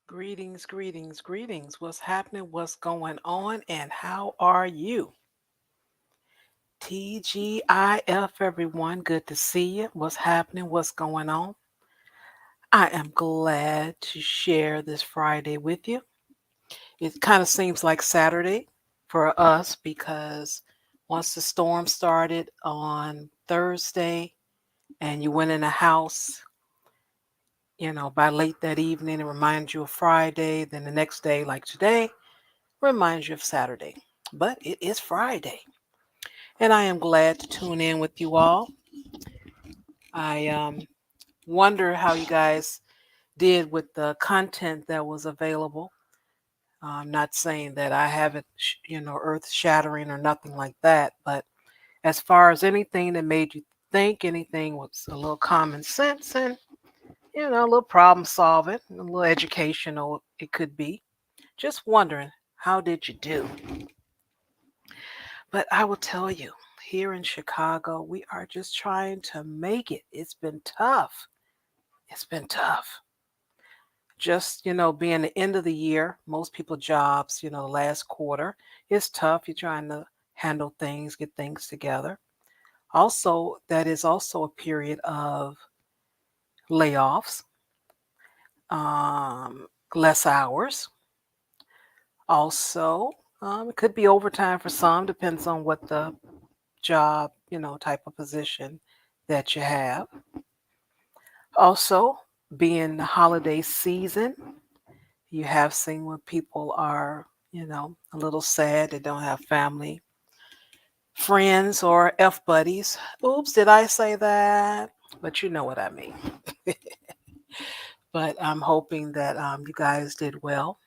Greetings, greetings, greetings. What's happening? What's going on? And how are you? TGIF, everyone. Good to see you. What's happening? What's going on? I am glad to share this Friday with you. It kind of seems like Saturday for us because once the storm started on Thursday and you went in the house, by late that evening, it reminds you of Friday. Then the next day, like today, reminds you of Saturday. But it is Friday, and I am glad to tune in with you all. I wonder how you guys did with the content that was available. I'm not saying that I haven't, earth shattering or nothing like that, but as far as anything that made you think, anything was a little common sense and, a little problem solving, a little educational, it could be. Just wondering, how did you do? But I will tell you, here in Chicago, we are just trying to make it. It's been tough. It's been tough. Just, being the end of the year, most people jobs, the last quarter is tough. You're trying to handle things, get things together. Also, that is also a period of layoffs, less hours. Also, it could be overtime for some, depends on what the job, type of position that you have. Also, being the holiday season, you have seen when people are, a little sad. They don't have family, friends, or F buddies. Oops, did I say that? But you know what I mean. But I'm hoping that you guys did well.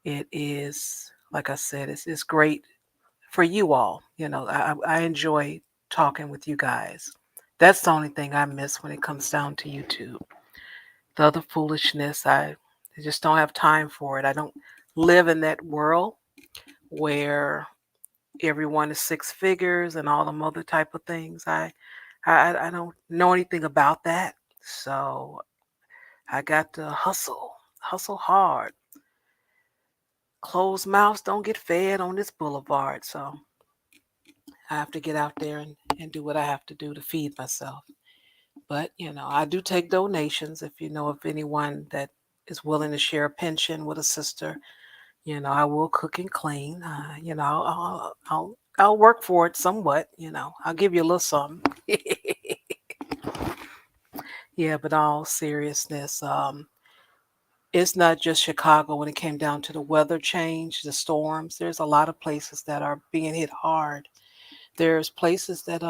It is, like I said, it's great for you all. I enjoy talking with you guys. That's the only thing I miss when it comes down to YouTube. The other foolishness, I just don't have time for it. I don't live in that world where everyone is six figures and all them other type of things. I don't know anything about that. So I got to hustle hard. Closed mouths don't get fed on this boulevard. So I have to get out there and do what I have to do to feed myself. But, I do take donations if you know of anyone that is willing to share a pension with a sister. I will cook and clean. I'll work for it somewhat. I'll give you a little something. Yeah, but all seriousness, it's not just Chicago when it came down to the weather change, the storms. There's a lot of places that are being hit hard. There's places that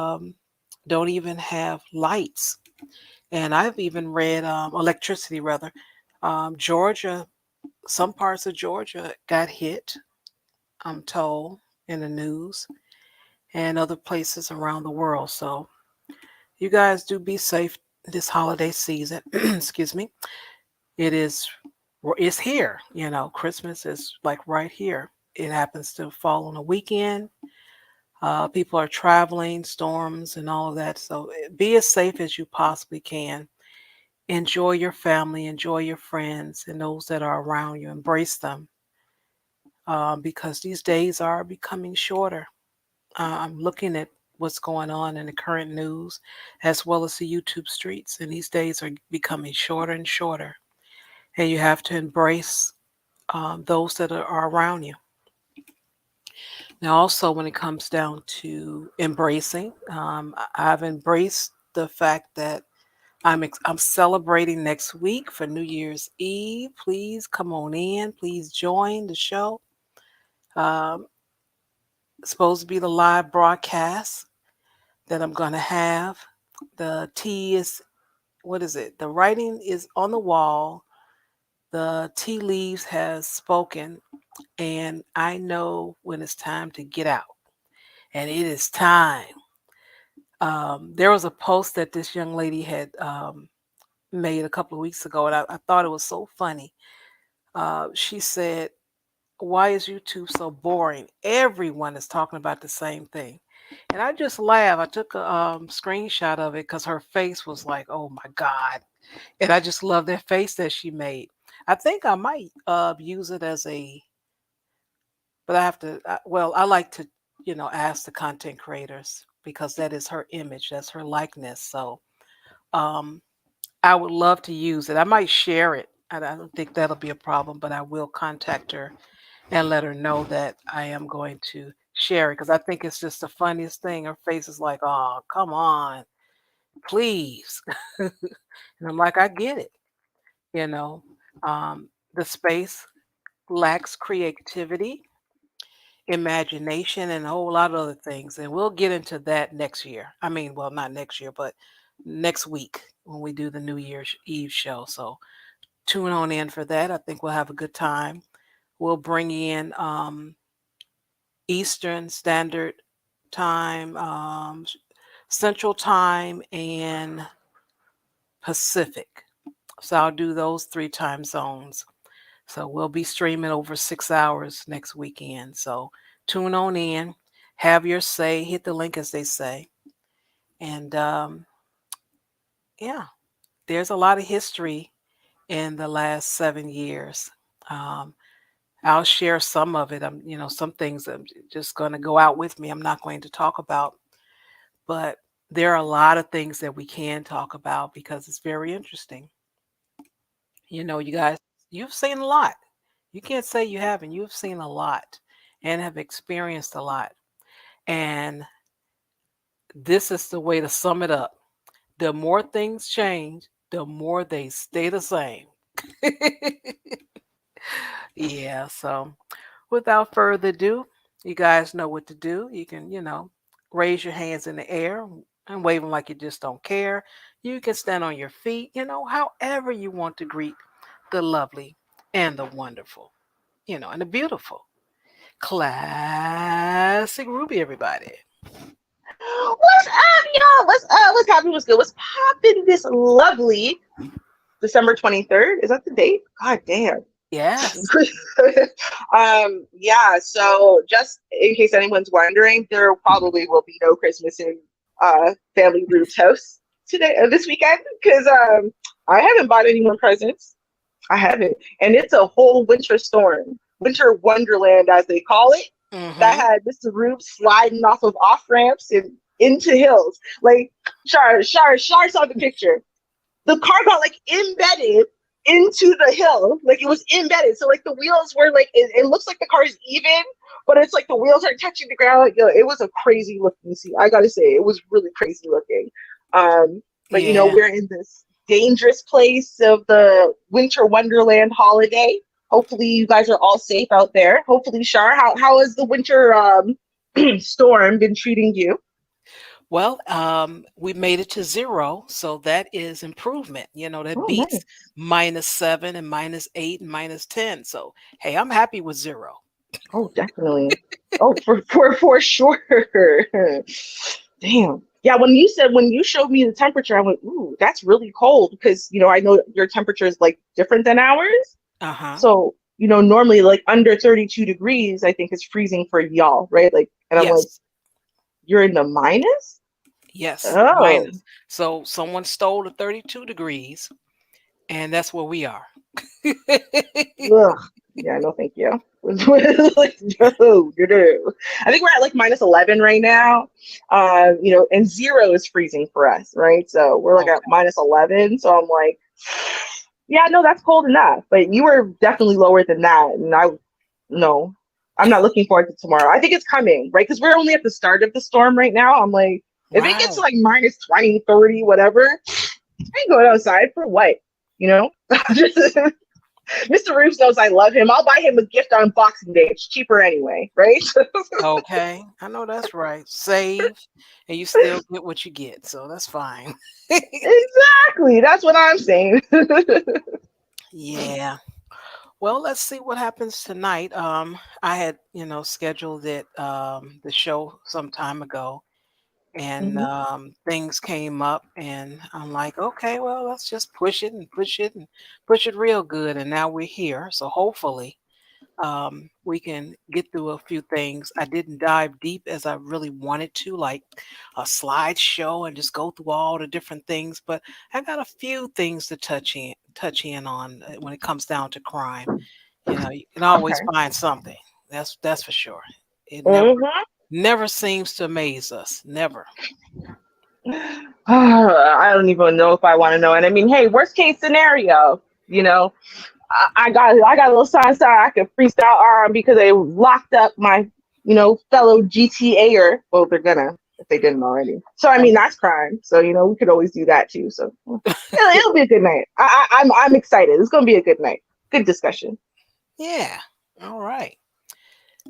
don't even have lights, and I've even read electricity rather. Georgia, some parts of Georgia got hit. I'm told in the news, and other places around the world. So you guys do be safe this holiday season. Excuse me. It is it's here. Christmas is like right here. It happens to fall on a weekend. People are traveling, storms, and all of that. So be as safe as you possibly can. Enjoy your family, enjoy your friends, and those that are around you. Embrace them because these days are becoming shorter. I'm looking at what's going on in the current news as well as the YouTube streets, and these days are becoming shorter and shorter. And you have to embrace those that are around you. Now, also, when it comes down to embracing, I've embraced the fact that I'm celebrating next week for New Year's Eve. Please come on in. Please join the show. Um, it's supposed to be the live broadcast that I'm going to have. The tea is, what is it? The writing is on the wall. The tea leaves has spoken, and I know when it's time to get out. And it is time. There was a post that this young lady had made a couple of weeks ago, and I thought it was so funny. She said, "Why is YouTube so boring? Everyone is talking about the same thing." And I just laughed. I took a screenshot of it because her face was like, "Oh my God." And I just love that face that she made. I think I might use it as a, but I have to. Well, I like to, ask the content creators because that is her image, that's her likeness. So um, I would love to use it. I might share it. I don't think that'll be a problem, but I will contact her and let her know that I am going to share it because I think it's just the funniest thing. Her face is like, "Oh, come on, please," and I'm like, "I get it." You know, the space lacks creativity, imagination, and a whole lot of other things, and we'll get into that next year. I mean, well, not next year, but next week when we do the New Year's Eve show. So tune on in for that. I think we'll have a good time. We'll bring in Eastern Standard Time, Central Time, and Pacific. So I'll do those three time zones. So we'll be streaming over 6 hours next weekend. So tune on in, have your say, hit the link as they say. And yeah, there's a lot of history in the last 7 years. Um, I'll share some of it. Some things I'm just going to go out with me. I'm not going to talk about, but there are a lot of things that we can talk about because it's very interesting. You guys, you've seen a lot. You can't say you haven't. You've seen a lot and have experienced a lot. And this is the way to sum it up. The more things change, the more they stay the same. Yeah, so without further ado, you guys know what to do. You can, raise your hands in the air and wave them like you just don't care. You can stand on your feet, however you want to greet the lovely and the wonderful, and the beautiful. Classic Ruby, everybody. What's up, y'all? What's up? What's happening? What's good? What's popping this lovely December 23rd? Is that the date? God damn. Yes. Yeah, so just in case anyone's wondering, there probably will be no Christmas in Family Root's house today, this weekend, because I haven't bought anyone presents. I haven't. And it's a whole winter storm, winter wonderland, as they call it, that Mm-hmm. had Mr. Rube sliding off of off ramps and into hills. Like, Shar saw the picture. The car got like embedded into the hill. Like it was embedded. So like the wheels were like, it looks like the car is even, but it's like the wheels are touching the ground. Like, it was a crazy looking scene. I gotta say, it was really crazy looking. But Yeah. we're in this dangerous place of the winter wonderland holiday. Hopefully you guys are all safe out there. Hopefully, Shar, how has the winter storm been treating you? Well, we made it to zero, so that is improvement. That Oh, beats nice. -7 and -8 and -10. So, hey, I'm happy with zero. Oh, definitely. Oh, for sure. Damn. Yeah, when you showed me the temperature, I went, ooh, that's really cold because I know your temperature is like different than ours. Uh huh. So, normally like under 32 degrees, I think is freezing for y'all, right? Like, and I'm like, Yes. you're in the minus? Yes. Oh, Minus. So, someone stole the 32 degrees, and that's where we are. ugh. Yeah, no, thank you. Like, no, no. I think we're at like -11 right now. And zero is freezing for us, right? So we're like at Okay. -11. So I'm like, yeah, no, that's cold enough. But you were definitely lower than that. And no, I'm not looking forward to tomorrow. I think it's coming, right? Because we're only at the start of the storm right now. I'm like, if it gets to Right. like -20, 30, whatever, I ain't going outside for what? You know? Mr. Reeves knows I love him. I'll buy him a gift on Boxing Day. It's cheaper anyway, right? Okay. I know that's right. Save, and you still get what you get. So, that's fine. Exactly. That's what I'm saying. Yeah. Well, let's see what happens tonight. I had, scheduled the show some time ago, and Hmm. things came up, and I'm like, okay, well, let's just push it and push it and push it real good, and now we're here. So hopefully, we can get through a few things. I didn't dive deep as I really wanted to, like a slideshow and just go through all the different things, but I got a few things to touch in on when it comes down to crime. You can always Okay. find something. That's for sure. It Mm-hmm. never seems to amaze us. Never. I don't even know if I want to know. And I mean, hey, worst case scenario, you know, I got a little science I could freestyle on because they locked up my, fellow GTAer. Well, they're gonna if they didn't already. So I mean, that's crime. So we could always do that too. So it'll be a good night. I'm excited. It's gonna be a good night. Good discussion. Yeah. All right.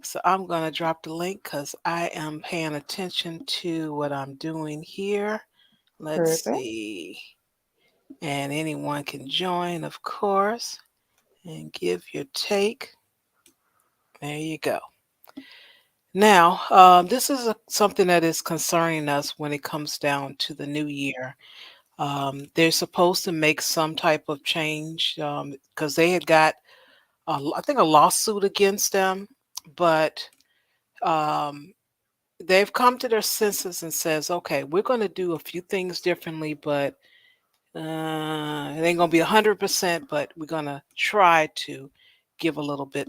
So I'm going to drop the link because I am paying attention to what I'm doing here. Let's Perfect. see. And anyone can join, of course, and give your take. There you go. Now, this is something that is concerning us when it comes down to the new year. They're supposed to make some type of change because they had got, I think, a lawsuit against them, but um, they've come to their senses and says, okay, we're going to do a few things differently, but it ain't going to be 100%, but we're going to try to give a little bit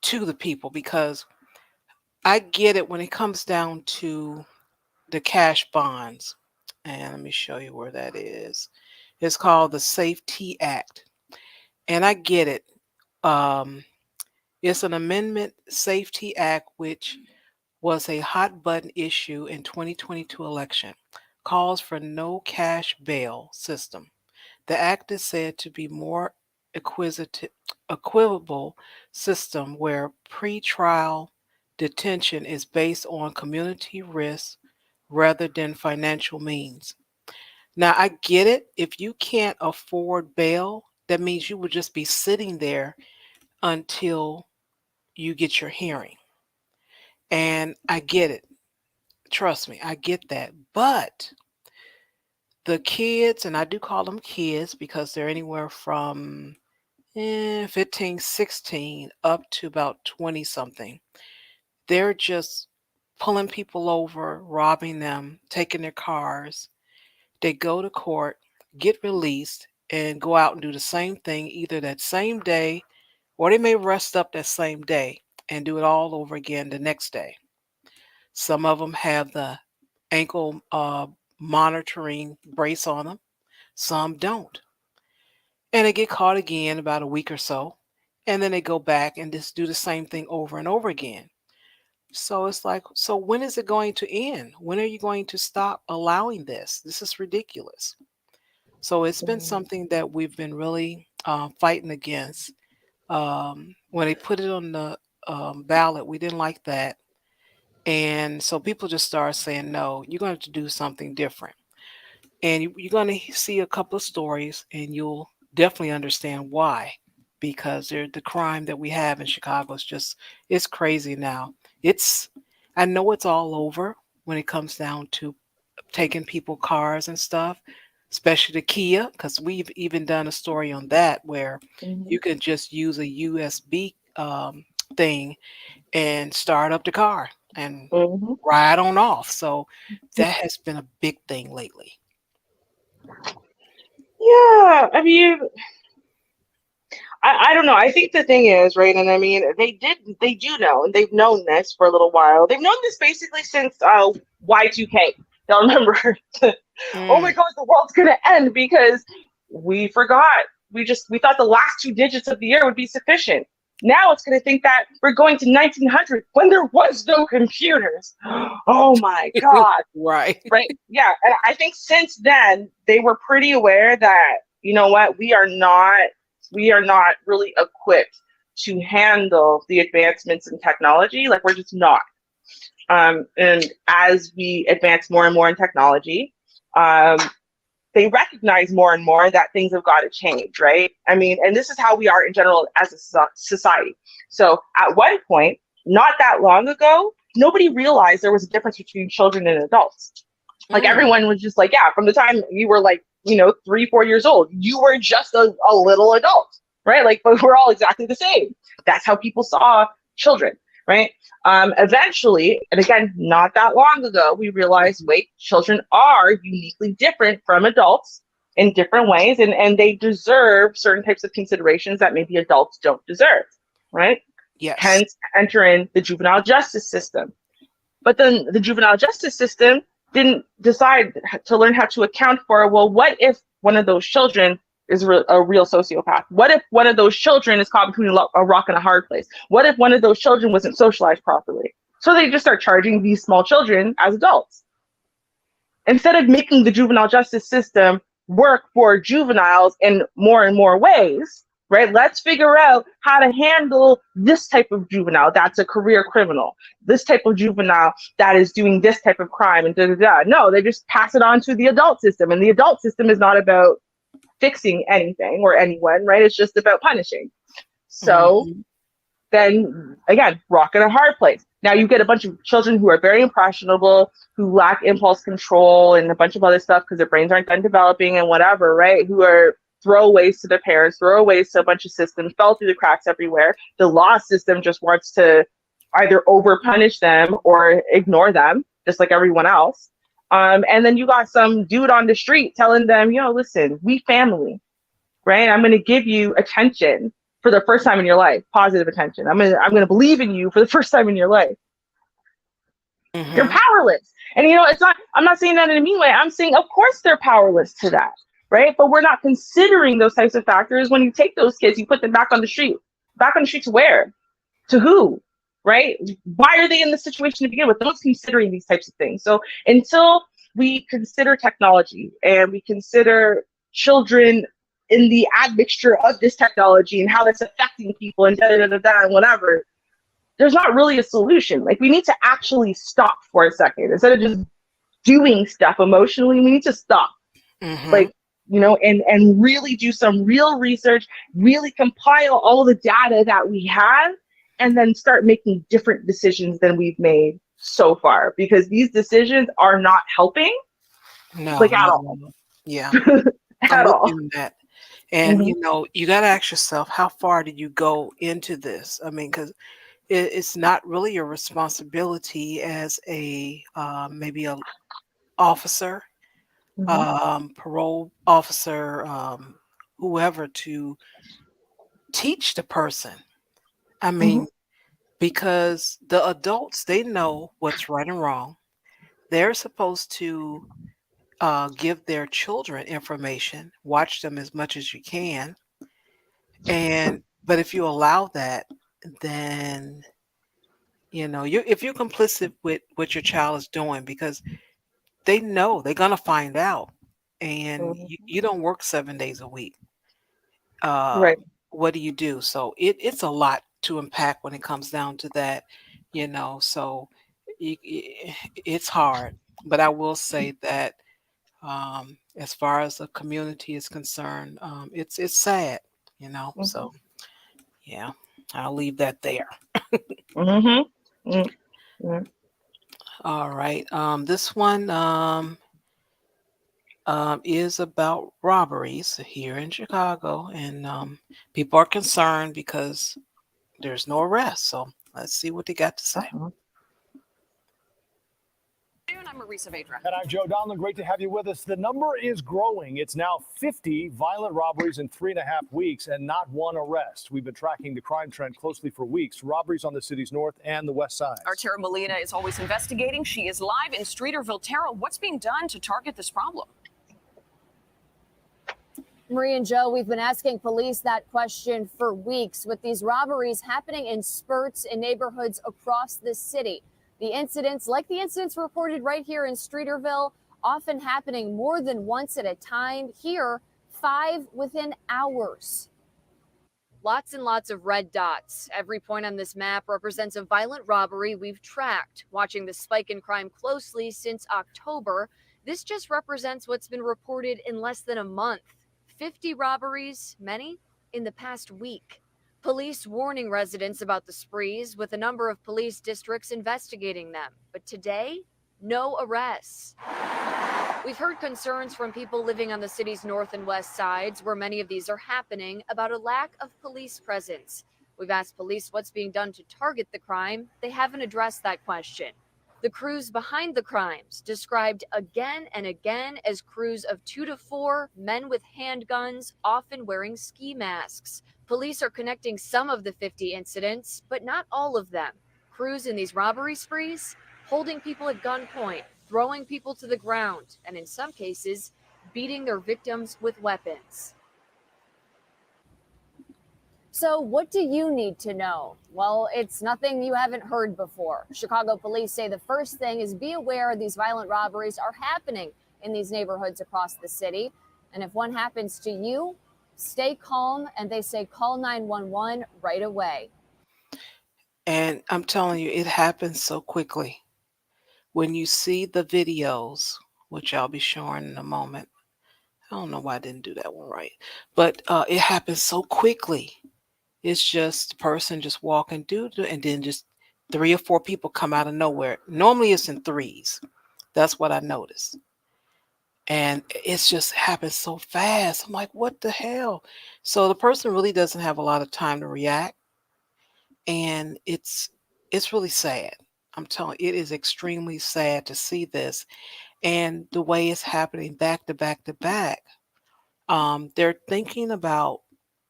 to the people because I get it when it comes down to the cash bonds. And let me show you where that is. It's called the Safety Act. And I get it. Um, it's an amendment safety act which was a hot button issue in 2022 election. Calls for no cash bail system. The act is said to be more equisitive, equitable system where pretrial detention is based on community risk rather than financial means. Now, I get it. If you can't afford bail, that means you would just be sitting there until you get your hearing. And I get it. Trust me, I get that. But the kids, and I do call them kids because they're anywhere from 15, 16 up to about 20 something. They're just pulling people over, robbing them, taking their cars. They go to court, get released, and go out and do the same thing either that same day or they may rest up that same day and do it all over again the next day. Some of them have the ankle monitoring brace on them, some don't. And they get caught again about a week or so. And then they go back and just do the same thing over and over again. So it's like, so when is it going to end? When are you going to stop allowing this? This is ridiculous. So it's been Mm-hmm. something that we've been really fighting against. When they put it on the ballot, we didn't like that. And so people just started saying, no, you're going to have to do something different. And you're going to see a couple of stories and you'll definitely understand why. Because the crime that we have in Chicago is just, it's crazy now. It's, I know it's all over when it comes down to taking people cars and stuff, especially the Kia, because we've even done a story on that where Mm-hmm. you can just use a USB thing and start up the car and Mm-hmm. ride on off. So that has been a big thing lately. Yeah, I mean, I don't know. I think the thing is, right, and I mean, they do know, and they've known this for a little while. They've known this basically since Y2K. They'll remember, oh my Mm. God, the world's gonna end because we forgot. We thought the last two digits of the year would be sufficient. Now it's gonna think that we're going to 1900 when there was no computers. Oh my God. Right. Right. Yeah. And I think since then they were pretty aware that, you know what, we are not really equipped to handle the advancements in technology. Like we're just not. And as we advance more and more in technology, um, they recognize more and more that things have got to change, right? I mean, and this is how we are in general as a society. So at one point, not that long ago, nobody realized there was a difference between children and adults. Like Mm. everyone was just like, yeah, from the time you were like, 3, 4 years old, you were just a little adult, right? Like, but we're all exactly the same. That's how people saw children, right? Eventually, and again, not that long ago, we realized, wait, children are uniquely different from adults in different ways, and they deserve certain types of considerations that maybe adults don't deserve, right? Yes. Hence, enter in the juvenile justice system. But then the juvenile justice system didn't decide to learn how to account for, well, what if one of those children is a real sociopath? What if one of those children is caught between a rock and a hard place? What if one of those children wasn't socialized properly? So they just start charging these small children as adults. Instead of making the juvenile justice system work for juveniles in more and more ways, right? Let's figure out how to handle this type of juvenile that's a career criminal, this type of juvenile that is doing this type of crime, and da da da. No, they just pass it on to the adult system, and the adult system is not about fixing anything or anyone, right? It's just about punishing. So then again, rock in a hard place. Now you get a bunch of children who are very impressionable, who lack impulse control and a bunch of other stuff because their brains aren't done developing and whatever, right? Who are throwaways to their parents, throwaways to a bunch of systems, fell through the cracks everywhere. The law system just wants to either over punish them or ignore them, just like everyone else. And then you got some dude on the street telling them, listen, we family, right? I'm going to give you attention for the first time in your life, positive attention. I'm gonna believe in you for the first time in your life. You're powerless. And it's not, I'm not saying that in a mean way. I'm saying, of course they're powerless to that, right? But we're not considering those types of factors. When you take those kids, you put them back on the street. Back on the street to where? To who? Right? Why are they in this situation to begin with? No one's considering these types of things. So until we consider technology and we consider children in the admixture of this technology and how that's affecting people and and whatever, there's not really a solution. Like, we need to actually stop for a second. Instead of just doing stuff emotionally, we need to stop. Like, and really do some real research, really compile all the data that we have, and then start making different decisions than we've made so far, because these decisions are not helping. No, like at all. Yeah. At I'm with all. you in that. And, you got to ask yourself, how far did you go into this? I mean, because it's not really your responsibility as a maybe a officer, parole officer, whoever, to teach the person. I mean, because the adults, they know what's right and wrong. They're supposed to give their children information, watch them as much as you can. But if you allow that, then if you're complicit with what your child is doing, because they know they're gonna find out, and you don't work 7 days a week. Right. What do you do? So it's a lot to unpack when it comes down to that. So it's hard. But I will say that as far as the community is concerned, it's sad. So yeah, I'll leave that there. All right. This one is about robberies here in Chicago, and people are concerned because there's no arrest. So let's see what they got to say. I'm Marisa Vedra. And I'm Joe Donlin. Great to have you with us. The number is growing. It's now 50 violent robberies in 3.5 weeks and not one arrest. We've been tracking the crime trend closely for weeks. Robberies on the city's north and the west side. Our Tara Molina is always investigating. She is live in Streeterville. Tara, what's being done to target this problem? Marie and Joe, we've been asking police that question for weeks, with these robberies happening in spurts in neighborhoods across the city. The incidents, like the incidents reported right here in Streeterville, often happening more than once at a time. Here, 5 within hours. Lots and lots of red dots. Every point on this map represents a violent robbery we've tracked, watching the spike in crime closely since October. This just represents what's been reported in less than a month. 50 robberies, many in the past week. Police warning residents about the sprees, with a number of police districts investigating them. But today, no arrests. We've heard concerns from people living on the city's north and west sides, where many of these are happening, about a lack of police presence. We've asked police what's being done to target the crime. They haven't addressed that question. The crews behind the crimes, described again and again as crews of 2 to 4 men with handguns, often wearing ski masks. Police are connecting some of the 50 incidents, but not all of them. Crews in these robbery sprees, holding people at gunpoint, throwing people to the ground, and in some cases, beating their victims with weapons. So what do you need to know? Well, it's nothing you haven't heard before. Chicago police say the first thing is be aware these violent robberies are happening in these neighborhoods across the city. And if one happens to you, stay calm, and they say call 911 right away. And I'm telling you, it happens so quickly. When you see the videos, which I'll be showing in a moment, I don't know why I didn't do that one right, but it happens so quickly. It's just the person just walking through, and then just 3 or 4 people come out of nowhere. Normally, it's in threes. That's what I noticed, and it's just happens so fast. I'm like, what the hell? So the person really doesn't have a lot of time to react, and it's really sad. I'm telling you, it is extremely sad to see this, and the way it's happening back to back to back. They're thinking about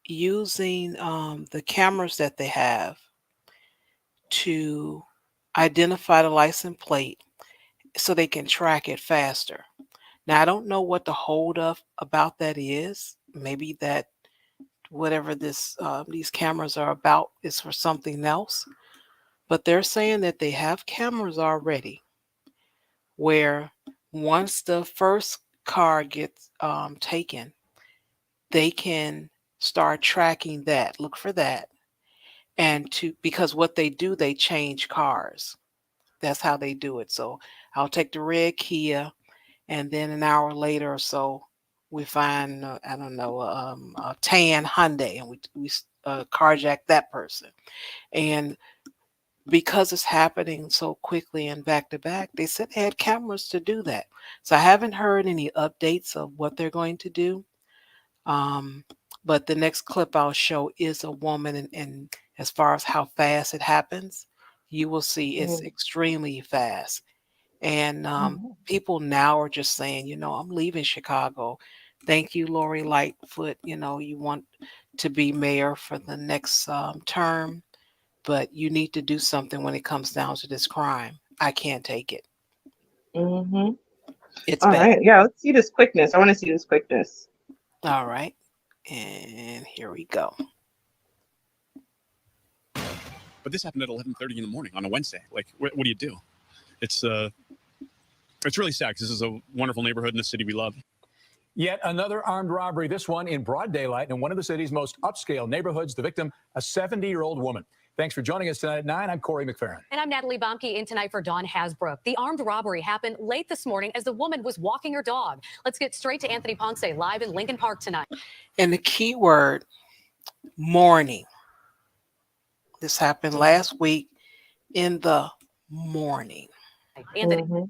using the cameras that they have to identify the license plate so they can track it faster. Now, I don't know what the holdup about that is. Maybe that whatever these cameras are about is for something else. But they're saying that they have cameras already where once the first car gets taken, they can start tracking that. Look for that. And because what they do, they change cars. That's how they do it. So I'll take the red Kia, and then an hour later or so, we find I don't know a tan Hyundai, and we carjack that person. And because it's happening so quickly and back to back, they said they had cameras to do that. So I haven't heard any updates of what they're going to do. Um, but the next clip I'll show is a woman, and as far as how fast it happens, you will see it's extremely fast. And people now are just saying, I'm leaving Chicago. Thank you, Lori Lightfoot. You want to be mayor for the next term, but you need to do something when it comes down to this crime. I can't take it. Mm-hmm. It's All bad. right. Yeah, let's see this quickness. I want to see this quickness. All right. And here we go. But this happened at 11:30 in the morning on a Wednesday. Like, what do you do? It's really sad because this is a wonderful neighborhood in the city we love. Yet another armed robbery, this one in broad daylight in one of the city's most upscale neighborhoods. The victim, a 70-year-old woman. Thanks for joining us tonight at 9. I'm Corey McFerrin. And I'm Natalie Bomke, in tonight for Dawn Hasbrook. The armed robbery happened late this morning as the woman was walking her dog. Let's get straight to Anthony Ponce live in Lincoln Park tonight. And the key word, morning. This happened last week in the morning. Anthony.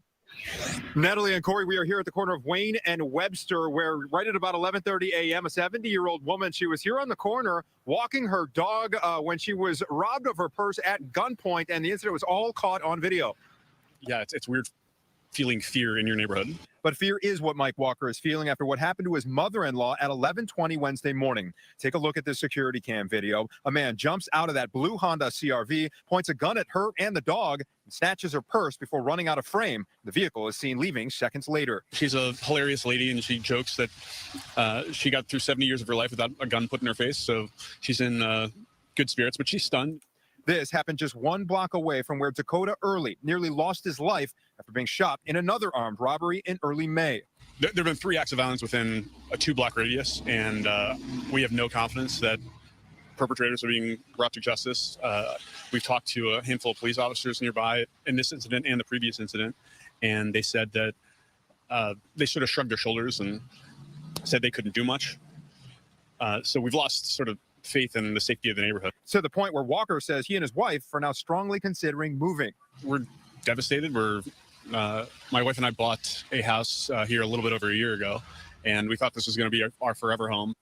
Natalie and Corey, we are here at the corner of Wayne and Webster, where right at about 11:30 a.m., a 70-year-old woman, she was here on the corner walking her dog when she was robbed of her purse at gunpoint, and the incident was all caught on video. Yeah, it's weird feeling fear in your neighborhood. But fear is what Mike Walker is feeling after what happened to his mother-in-law at 11:20 Wednesday morning. Take a look at this security cam video. A man jumps out of that blue Honda CRV, points a gun at her and the dog, and snatches her purse before running out of frame. The vehicle is seen leaving seconds later. She's a hilarious lady, and she jokes that she got through 70 years of her life without a gun put in her face, so she's in good spirits, but she's stunned. This happened just 1 block away from where Dakota Early nearly lost his life after being shot in another armed robbery in early May. There have been 3 acts of violence within a 2-block radius, and we have no confidence that perpetrators are being brought to justice. We've talked to a handful of police officers nearby in this incident and the previous incident, and they said that they sort of shrugged their shoulders and said they couldn't do much. So we've lost sort of faith in the safety of the neighborhood. To the point where Walker says he and his wife are now strongly considering moving. We're devastated. My wife and I bought a house here a little bit over a year ago, and we thought this was going to be our forever home.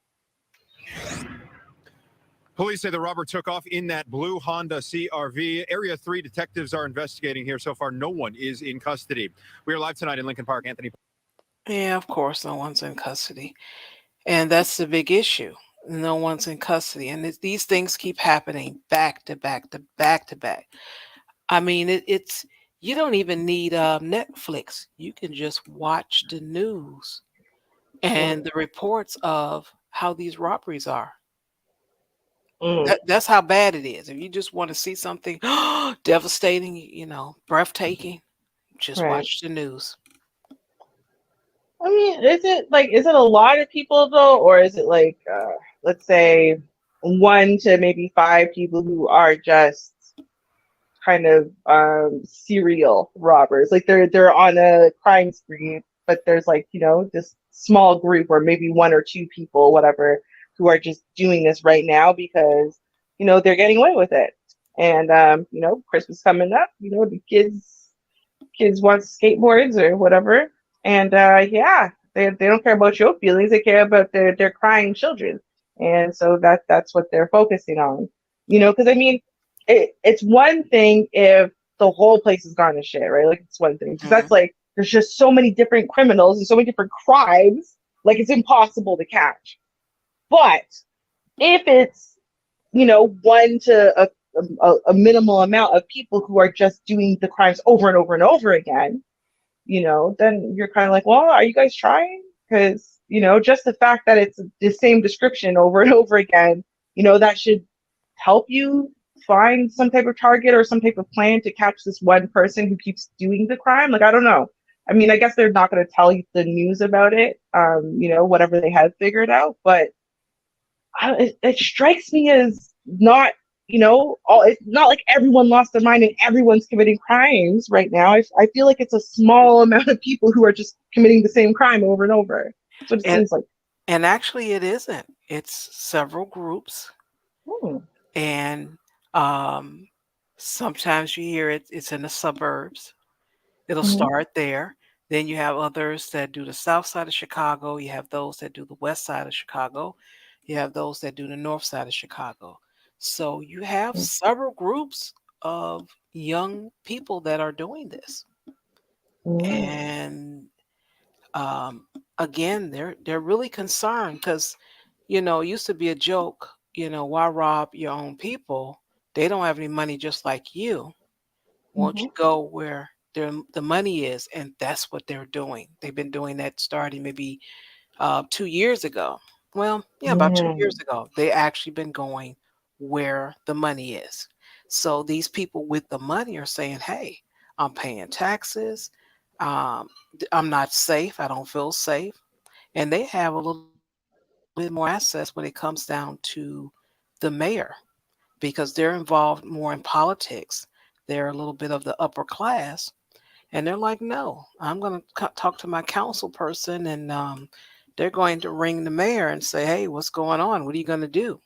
Police say the robber took off in that blue Honda CRV. Area 3 detectives are investigating here. So far, no one is in custody. We are live tonight in Lincoln Park. Anthony. Yeah, of course, no one's in custody. And that's the big issue. No one's in custody. And these things keep happening back to back to back to back. I mean, it's you don't even need Netflix. You can just watch the news and the reports of how these robberies are. That's how bad it is. If you just want to see something devastating, breathtaking, just Right. watch the news. I mean, is it a lot of people though, or is it like, let's say 1 to maybe 5 people who are just kind of serial robbers? Like they're on a crime spree, but there's like, this small group or maybe 1 or 2 people, whatever, who are just doing this right now because, they're getting away with it. And Christmas coming up, the kids want skateboards or whatever. And yeah, they don't care about your feelings. They care about their crying children. And so that's what they're focusing on. Because I mean, it's one thing if the whole place is gone to shit, right? Like it's one thing. Because that's like, there's just so many different criminals and so many different crimes, like it's impossible to catch. But if it's, 1 to a minimal amount of people who are just doing the crimes over and over and over again, then you're kind of like, well, are you guys trying? Because, just the fact that it's the same description over and over again, that should help you find some type of target or some type of plan to catch this one person who keeps doing the crime. Like, I don't know. I mean, I guess they're not going to tell you the news about it, whatever they have figured out, but it strikes me as not, it's not like everyone lost their mind and everyone's committing crimes right now. I feel like it's a small amount of people who are just committing the same crime over and over. That's what it seems like. And actually, it isn't. It's several groups. And sometimes you hear it's in the suburbs. It'll start there. Then you have others that do the south side of Chicago. You have those that do the west side of Chicago. You have those that do the north side of Chicago. So you have several groups of young people that are doing this. And again, they're really concerned because, it used to be a joke, why rob your own people? They don't have any money just like you. Won't you go where the money is? And that's what they're doing. They've been doing that starting maybe 2 years ago. Well, yeah, about 2 years ago, they actually been going where the money is. So these people with the money are saying, hey, I'm paying taxes. I'm not safe. I don't feel safe. And they have a little bit more access when it comes down to the mayor because they're involved more in politics. They're a little bit of the upper class. And they're like, no, I'm going to talk to my council person and they're going to ring the mayor and say, hey, what's going on? What are you going to do?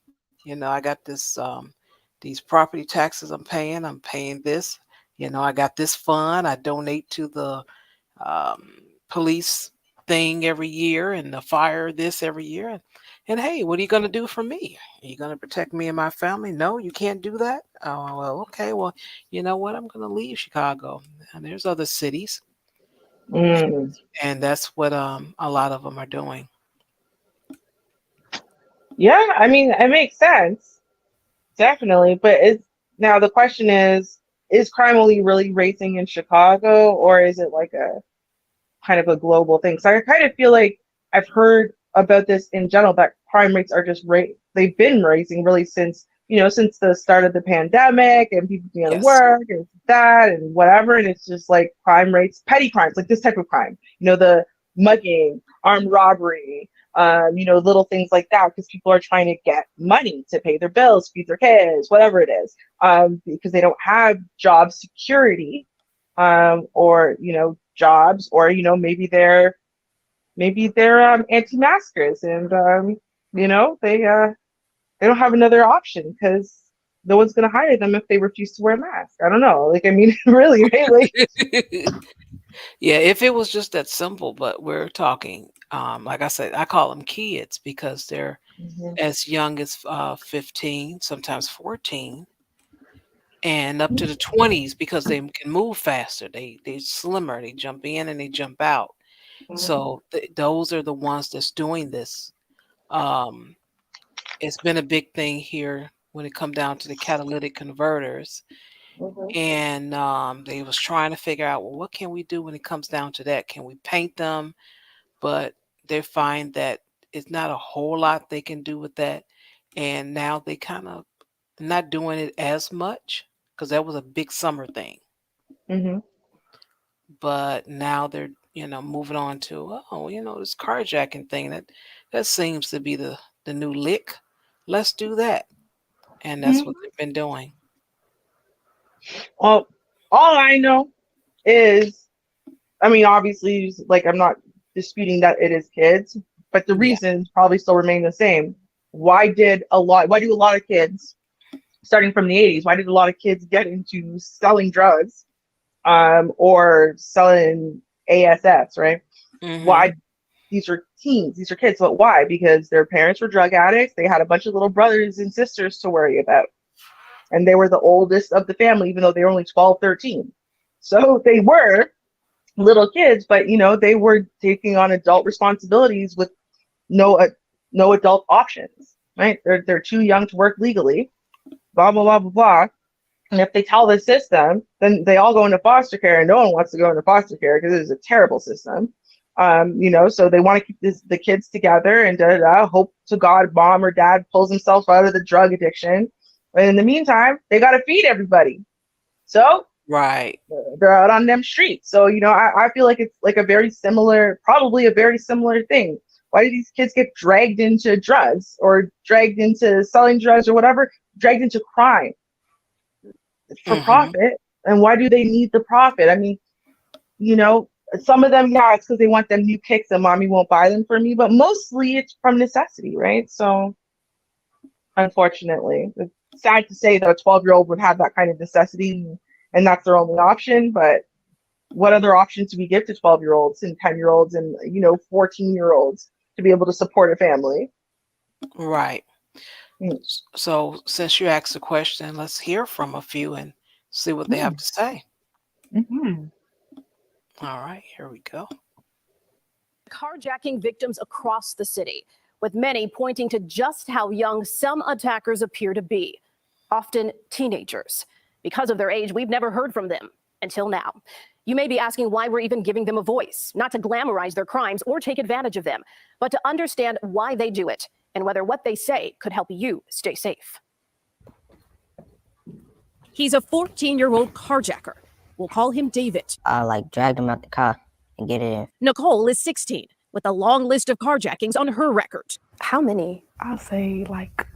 I got these property taxes I'm paying this. I got this fund. I donate to the police thing every year and the fire this every year. And hey, what are you going to do for me? Are you going to protect me and my family? No, you can't do that. Oh, well, okay. Well, you know what? I'm going to leave Chicago. And there's other cities. And that's what a lot of them are doing. Yeah, I mean, it makes sense. Definitely. But now the question is crime only really racing in Chicago, or is it like a kind of a global thing? So I kind of feel like I've heard about this in general, that crime rates are just they've been rising really since the start of the pandemic and people being at work and that and whatever. And it's just like crime rates, petty crimes, like this type of crime, the mugging, armed robbery, little things like that, because people are trying to get money to pay their bills, feed their kids, whatever it is, because they don't have job security, or jobs, or maybe they're anti-maskers and they don't have another option because no one's going to hire them if they refuse to wear a mask. I don't know. Like, I mean, really, right? Like, yeah, if it was just that simple, but we're talking like I said, I call them kids because they're Mhm. as young as 15, sometimes 14, and up to the 20s because they can move faster. They're slimmer. They jump in and they jump out. So those are the ones that's doing this. Um, it's been a big thing here when it come down to the catalytic converters, Mhm. and they was trying to figure out, well, what can we do when it comes down to that? Can we paint them? But they find that it's not a whole lot they can do with that, and now they kind of not doing it as much because that was a big summer thing. Mhm. But now they're moving on to, oh, this carjacking thing that seems to be the new lick. Let's do that, and that's Mhm. what they've been doing. Well, all I know is, I mean, obviously, like I'm not disputing that it is kids, but the Yeah. reasons probably still remain the same. Why do a lot of kids, starting from the 80s, why did a lot of kids get into selling drugs, or selling ASFs, right? Hmm. Why? These are teens, these are kids, but why? Because their parents were drug addicts. They had a bunch of little brothers and sisters to worry about, and they were the oldest of the family, even though they were only 12, 13. So they were little kids, but they were taking on adult responsibilities with no no adult options, right? They're too young to work legally, blah blah blah blah blah. And if they tell the system, then they all go into foster care, and no one wants to go into foster care because it is a terrible system. So they want to keep the kids together and hope to God mom or dad pulls himself out of the drug addiction. And in the meantime, they got to feed everybody. So Right. they're out on them streets. So, I feel like it's like probably a very similar thing. Why do these kids get dragged into drugs or dragged into selling drugs or whatever, dragged into crime for Hmm. profit? And why do they need the profit? I mean, you know, some of them, yeah, it's because they want them new kicks and mommy won't buy them for me, but mostly it's from necessity, right? So, unfortunately, it's sad to say that a 12-year-old would have that kind of necessity and that's their only option, but what other options do we give to 12-year-olds and 10-year-olds and 14-year-olds to be able to support a family? Right. Mm. So since you asked the question, let's hear from a few and see what they have to say. Mm-hmm. All right, here we go. Carjacking victims across the city, with many pointing to just how young some attackers appear to be, often teenagers. Because of their age, we've never heard from them until now. You may be asking why we're even giving them a voice, not to glamorize their crimes or take advantage of them, but to understand why they do it and whether what they say could help you stay safe. He's a 14-year-old carjacker. We'll call him David. I dragged him out the car and get it in. Nicole is 16, with a long list of carjackings on her record. How many? I'll say like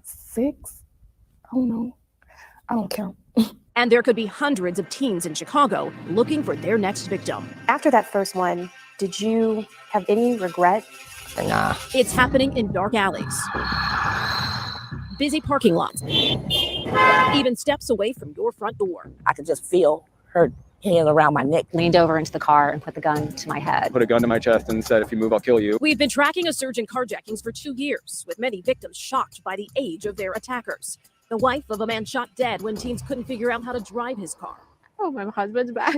6. I don't know. I don't count. And there could be hundreds of teens in Chicago looking for their next victim. After that first one, did you have any regret? Nah. It's happening in dark alleys, busy parking lots, even steps away from your front door. I could just feel her hand around my neck. Leaned over into the car and put the gun to my head. Put a gun to my chest and said, if you move, I'll kill you. We've been tracking a surge in carjackings for 2 years, with many victims shocked by the age of their attackers. The wife of a man shot dead when teens couldn't figure out how to drive his car. Oh, my husband's back.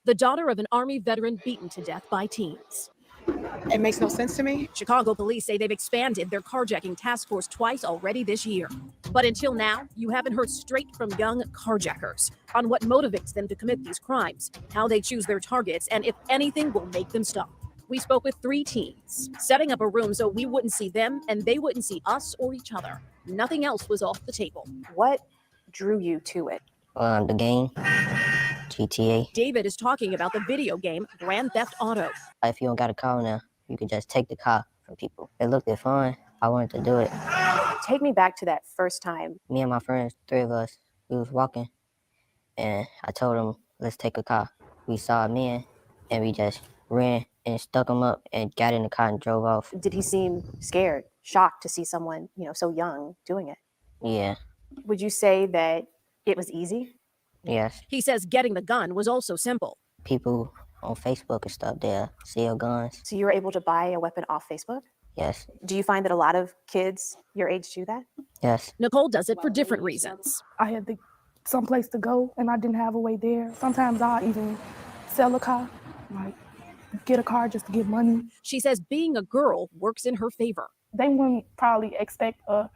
The daughter of an Army veteran beaten to death by teens. It makes no sense to me. Chicago police say they've expanded their carjacking task force twice already this year. But until now, you haven't heard straight from young carjackers on what motivates them to commit these crimes, how they choose their targets, and if anything will make them stop. We spoke with 3 teens, setting up a room so we wouldn't see them and they wouldn't see us or each other. Nothing else was off the table. What drew you to it? The game, GTA. David is talking about the video game Grand Theft Auto. If you don't got a car now, you can just take the car from people. It looked fun. I wanted to do it. Take me back to that first time. Me and my friends, 3 of us, we was walking, and I told him, let's take a car. We saw a man, and we just ran and stuck him up and got in the car and drove off. Did he seem scared, shocked to see someone, so young doing it? Yeah. Would you say that it was easy? Yes. He says getting the gun was also simple. People on Facebook and stuff. They'll sell guns. So you were able to buy a weapon off Facebook? Yes. Do you find that a lot of kids your age do that? Yes. Nicole does it for different reasons. I had someplace to go and I didn't have a way there. Sometimes I'll even sell a car, like get a car just to get money. She says being a girl works in her favor. They wouldn't probably expect a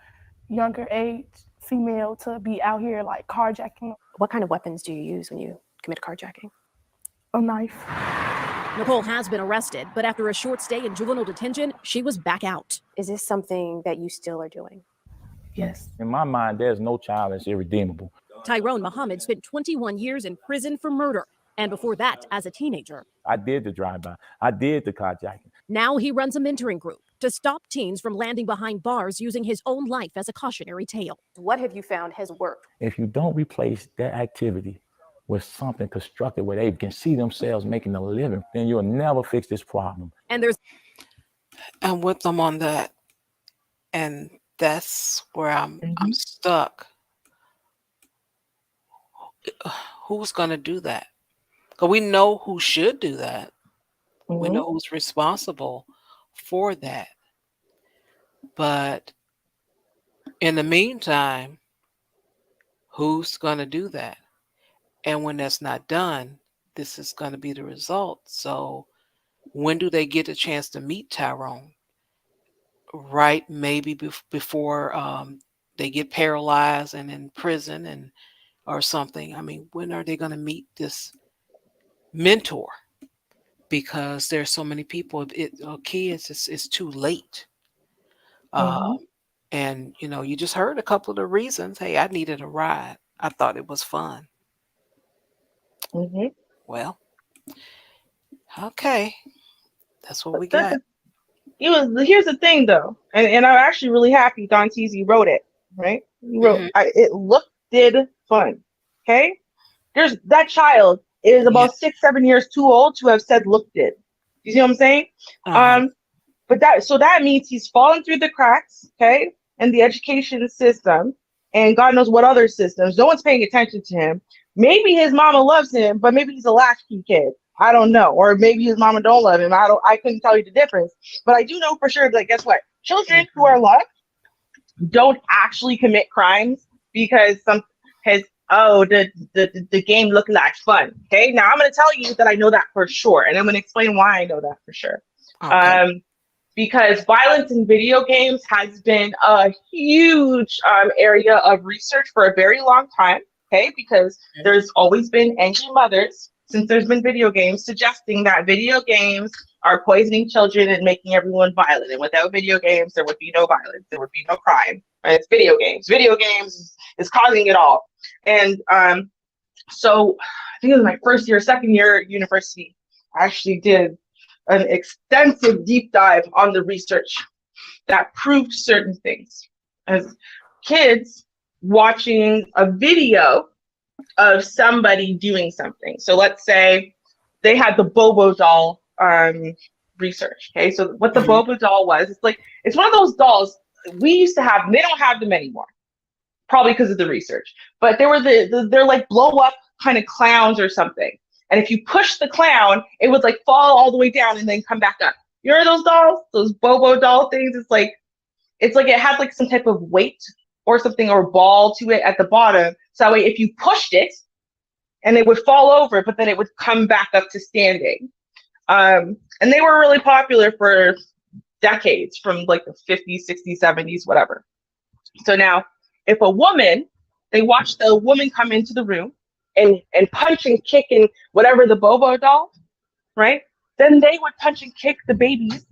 younger age female to be out here like carjacking. What kind of weapons do you use when you commit carjacking? A knife. Nicole has been arrested, but after a short stay in juvenile detention, she was back out. Is this something that you still are doing? Yes. In my mind, there's no child that's irredeemable. Tyrone Muhammad spent 21 years in prison for murder, and before that, as a teenager. I did the drive-by. I did the carjacking. Now he runs a mentoring group to stop teens from landing behind bars using his own life as a cautionary tale. What have you found has worked? If you don't replace that activity with something constructive where they can see themselves making a living, then you'll never fix this problem. And I'm with them on that. And that's where I'm stuck. Who's going to do that? Because we know who should do that. We know who's responsible for that. But in the meantime, who's going to do that? And when that's not done, this is going to be the result. So when do they get a chance to meet Tyrone? Right, maybe before they get paralyzed and in prison and or something. I mean, when are they going to meet this mentor? Because there's so many people, kids, it's too late. And, you know, you just heard a couple of the reasons. Hey, I needed a ride. I thought it was fun. Well, okay. That's what we got. Here's the thing, though, and I'm actually really happy Don Teasy wrote it, right? He wrote, it did fun, okay? There's that child is about 6-7 years too old to have said look did. You see what I'm saying? But that means he's fallen through the cracks, okay, in the education system, and God knows what other systems. No one's paying attention to him. Maybe his mama loves him, but maybe he's a latchkey kid. I don't know. Or maybe his mama don't love him. I couldn't tell you the difference. But I do know for sure that guess what? Children who are loved don't actually commit crimes because the game looked like fun. Okay. Now I'm gonna tell you that I know that for sure. And I'm gonna explain why I know that for sure. Okay. Because violence in video games has been a huge area of research for a very long time. Okay, because there's always been angry mothers since there's been video games suggesting that video games are poisoning children and making everyone violent. And without video games, there would be no violence. There would be no crime. Right? It's video games. Video games is causing it all. And so I think it was my first year, second year at university, I actually did an extensive deep dive on the research that proved certain things. As kids watching a video of somebody doing something. So let's say they had the Bobo doll research. Okay, so what the Bobo doll was, it's one of those dolls we used to have. They don't have them anymore, probably because of the research. But they were they're like blow up kind of clowns or something. And if you push the clown, it would like fall all the way down and then come back up. You know those dolls, those Bobo doll things? It's like it had like some type of weight or something or ball to it at the bottom. So that way, if you pushed it, and it would fall over, but then it would come back up to standing. And they were really popular for decades, from like the 50s, 60s, 70s, whatever. So now, if they watched the woman come into the room and punch and kick in whatever the Bobo doll, right? Then they would punch and kick the babies,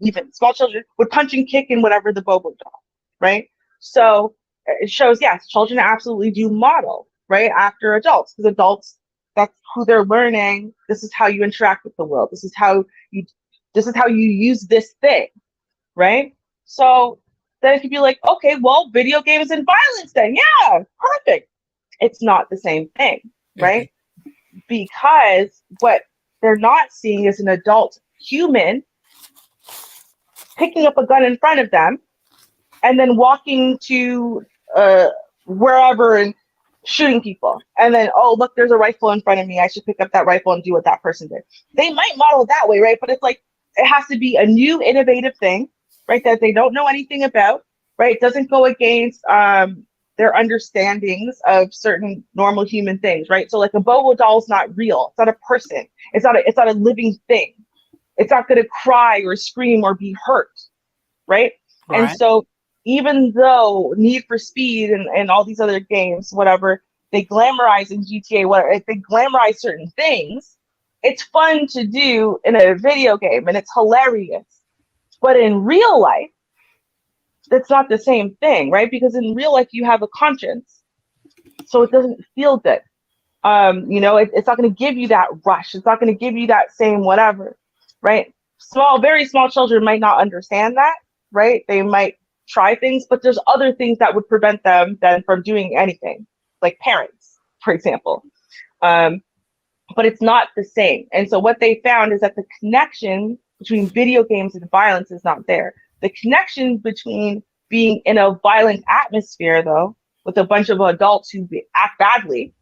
even small children would punch and kick in whatever the Bobo doll, right? So it shows, yes, children absolutely do model, right, after adults, because adults, that's who they're learning. This is how you interact with the world. This is how you use this thing, right? So then it could be like, okay, well, video games and violence then, yeah, perfect. It's not the same thing, right? Because what they're not seeing is an adult human picking up a gun in front of them and then walking to wherever and shooting people. And then, oh, look, there's a rifle in front of me. I should pick up that rifle and do what that person did. They might model that way, right? But it's like, it has to be a new innovative thing, right? That they don't know anything about, right? It doesn't go against their understandings of certain normal human things, right? So like a Bobo doll is not real. It's not a person. It's not a living thing. It's not going to cry or scream or be hurt, right? And so even though Need for Speed and all these other games, whatever, they glamorize in GTA, whatever, if they glamorize certain things, it's fun to do in a video game and it's hilarious. But in real life, that's not the same thing, right? Because in real life, you have a conscience. So it doesn't feel good. It's not going to give you that rush. It's not going to give you that same whatever, right? Very small children might not understand that, right? They might try things, but there's other things that would prevent them then from doing anything, like parents, for example. But it's not the same. And so what they found is that the connection between video games and violence is not there. The connection between being in a violent atmosphere, though, with a bunch of adults who act badly,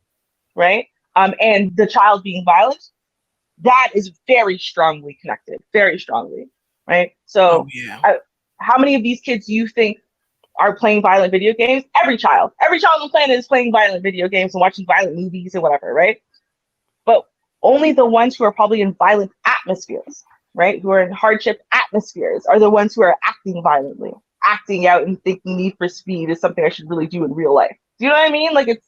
right? And the child being violent, that is very strongly connected, very strongly, right? So how many of these kids do you think are playing violent video games? Every child on the planet is playing violent video games and watching violent movies and whatever, right? But only the ones who are probably in violent atmospheres, right? Who are in hardship atmospheres are the ones who are acting violently, acting out and thinking Need for Speed is something I should really do in real life. Do you know what I mean? Like it's,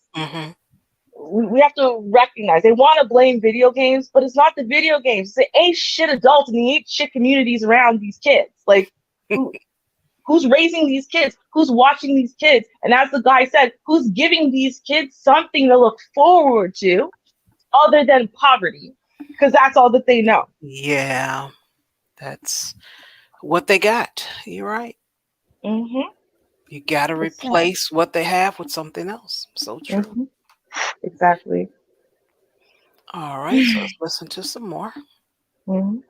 we have to recognize they want to blame video games, but it's not the video games. It's the 8 shit adults and the 8 shit communities around these kids. Like, who's raising these kids? Who's watching these kids? And as the guy said, who's giving these kids something to look forward to other than poverty? Because that's all that they know. Yeah, that's what they got. You're right. You got to replace what they have with something else. So true. Exactly. All right, so let's listen to some more. There's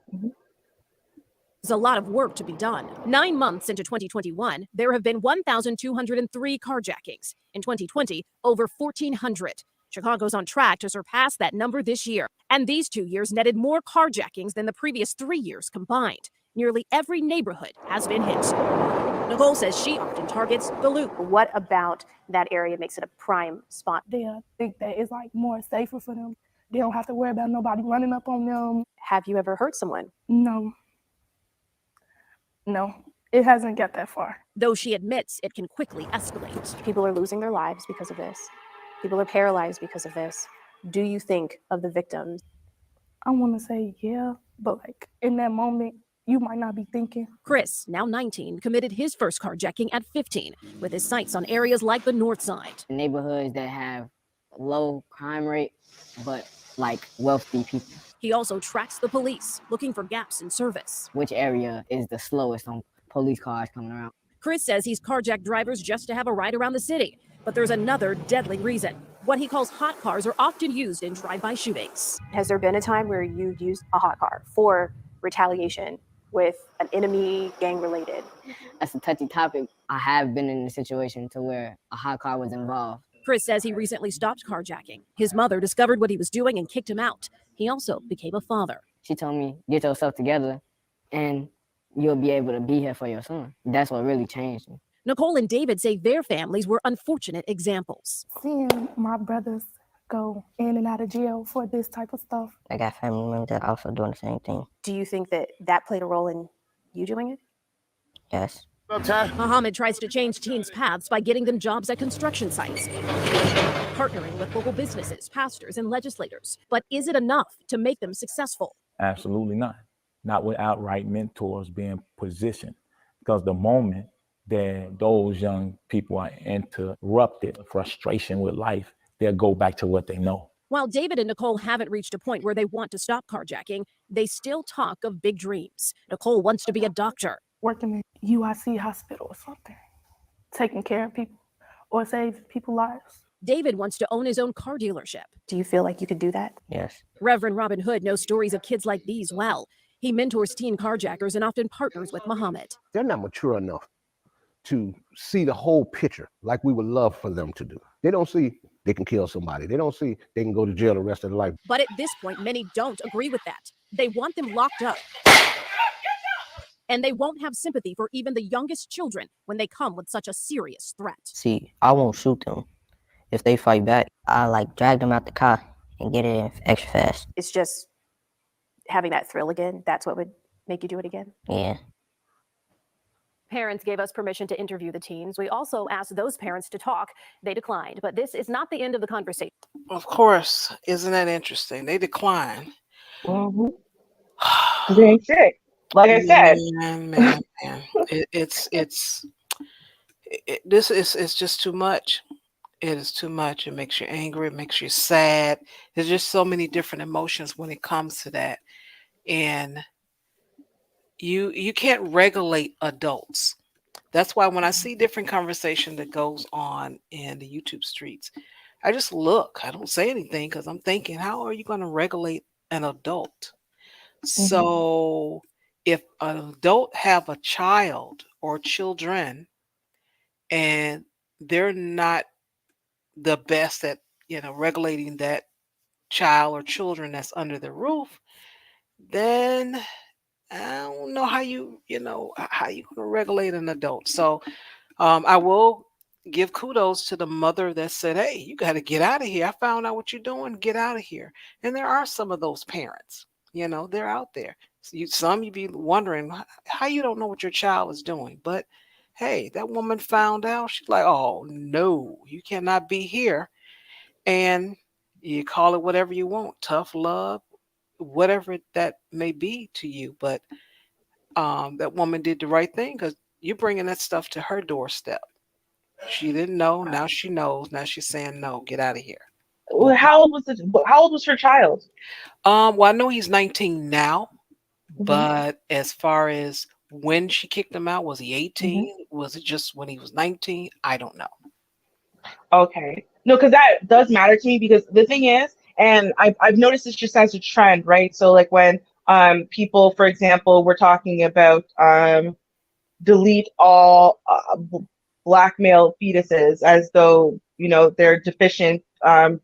a lot of work to be done. 9 months into 2021, there have been 1,203 carjackings. In 2020, over 1,400. Chicago's on track to surpass that number this year. And these 2 years netted more carjackings than the previous 3 years combined. Nearly every neighborhood has been hit. Nicole says she often targets the Loop. What about that area makes it a prime spot? They think that it's like more safer for them. They don't have to worry about nobody running up on them. Have you ever hurt someone? No, it hasn't got that far. Though she admits it can quickly escalate. People are losing their lives because of this. People are paralyzed because of this. Do you think of the victims? I want to say yeah, but like in that moment, you might not be thinking. Chris, now 19, committed his first carjacking at 15, with his sights on areas like the North Side. Neighborhoods that have low crime rate, but like wealthy people. He also tracks the police, looking for gaps in service. Which area is the slowest on police cars coming around? Chris says he's carjacked drivers just to have a ride around the city. But there's another deadly reason. What he calls hot cars are often used in drive-by shootings. Has there been a time where you used a hot car for retaliation with an enemy, gang-related? That's a touchy topic. I have been in a situation to where a hot car was involved. Chris says he recently stopped carjacking. His mother discovered what he was doing and kicked him out. He also became a father. She told me, get yourself together and you'll be able to be here for your son. That's what really changed me. Nicole and David say their families were unfortunate examples. Seeing my brothers go in and out of jail for this type of stuff. I got family members that are also doing the same thing. Do you think that that played a role in you doing it? Yes. Muhammad tries to change teens' paths by getting them jobs at construction sites, partnering with local businesses, pastors, and legislators. But is it enough to make them successful? Absolutely not. Not without right mentors being positioned. Because the moment that those young people are interrupted, frustration with life, they'll go back to what they know. While David and Nicole haven't reached a point where they want to stop carjacking, they still talk of big dreams. Nicole wants to be a doctor. Working in UIC hospital or something. Taking care of people or save people's lives. David wants to own his own car dealership. Do you feel like you could do that? Yes. Reverend Robin Hood knows stories of kids like these well. He mentors teen carjackers and often partners with Muhammad. They're not mature enough to see the whole picture like we would love for them to do. They don't see they can kill somebody. They don't see they can go to jail the rest of their life. But at this point, many don't agree with that. They want them locked up. And they won't have sympathy for even the youngest children when they come with such a serious threat. See, I won't shoot them. If they fight back, I like drag them out the car and get it in extra fast. It's just having that thrill again. That's what would make you do it again. Yeah. Parents gave us permission to interview the teens. We also asked those parents to talk. They declined, but this is not the end of the conversation. Of course. Isn't that interesting? They declined. Mm-hmm. They ain't sick. Like I said. Man. It's just too much. It is too much. It makes you angry. It makes you sad. There's just so many different emotions when it comes to that. And you can't regulate adults. That's why when I see different conversation that goes on in the YouTube streets, I just look. I don't say anything because I'm thinking, how are you going to regulate an adult? So if an adult have a child or children and they're not the best at regulating that child or children that's under the roof, then I don't know how how you gonna regulate an adult. So I will give kudos to the mother that said, hey, you got to get out of here. I found out what you're doing. Get out of here. And there are some of those parents, they're out there. So you be wondering how you don't know what your child is doing. But hey, that woman found out. She's like, oh, no, you cannot be here. And you call it whatever you want, tough love, whatever that may be to you. But that woman did the right thing because you're bringing that stuff to her doorstep. She didn't know. Now she knows. Now she's saying, no, get out of here. Well, how old was her child? Well, I know he's 19 now, but as far as when she kicked him out, was he 18? Was it just when he was 19? I don't know. Okay. No, because that does matter to me because the thing is, and I've noticed this just as a trend, right? So like when people, for example, were talking about delete all black male fetuses as though, they're deficient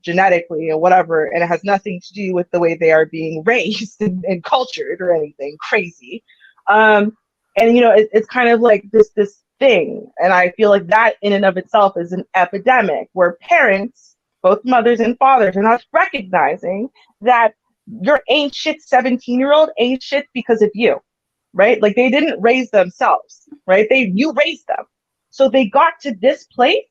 genetically or whatever, and it has nothing to do with the way they are being raised and cultured or anything crazy. And it's kind of like this thing, and I feel like that in and of itself is an epidemic where parents, both mothers and fathers, are not recognizing that your ain't shit 17-year-old ain't shit because of you, right? Like they didn't raise themselves, right? You raised them. So they got to this place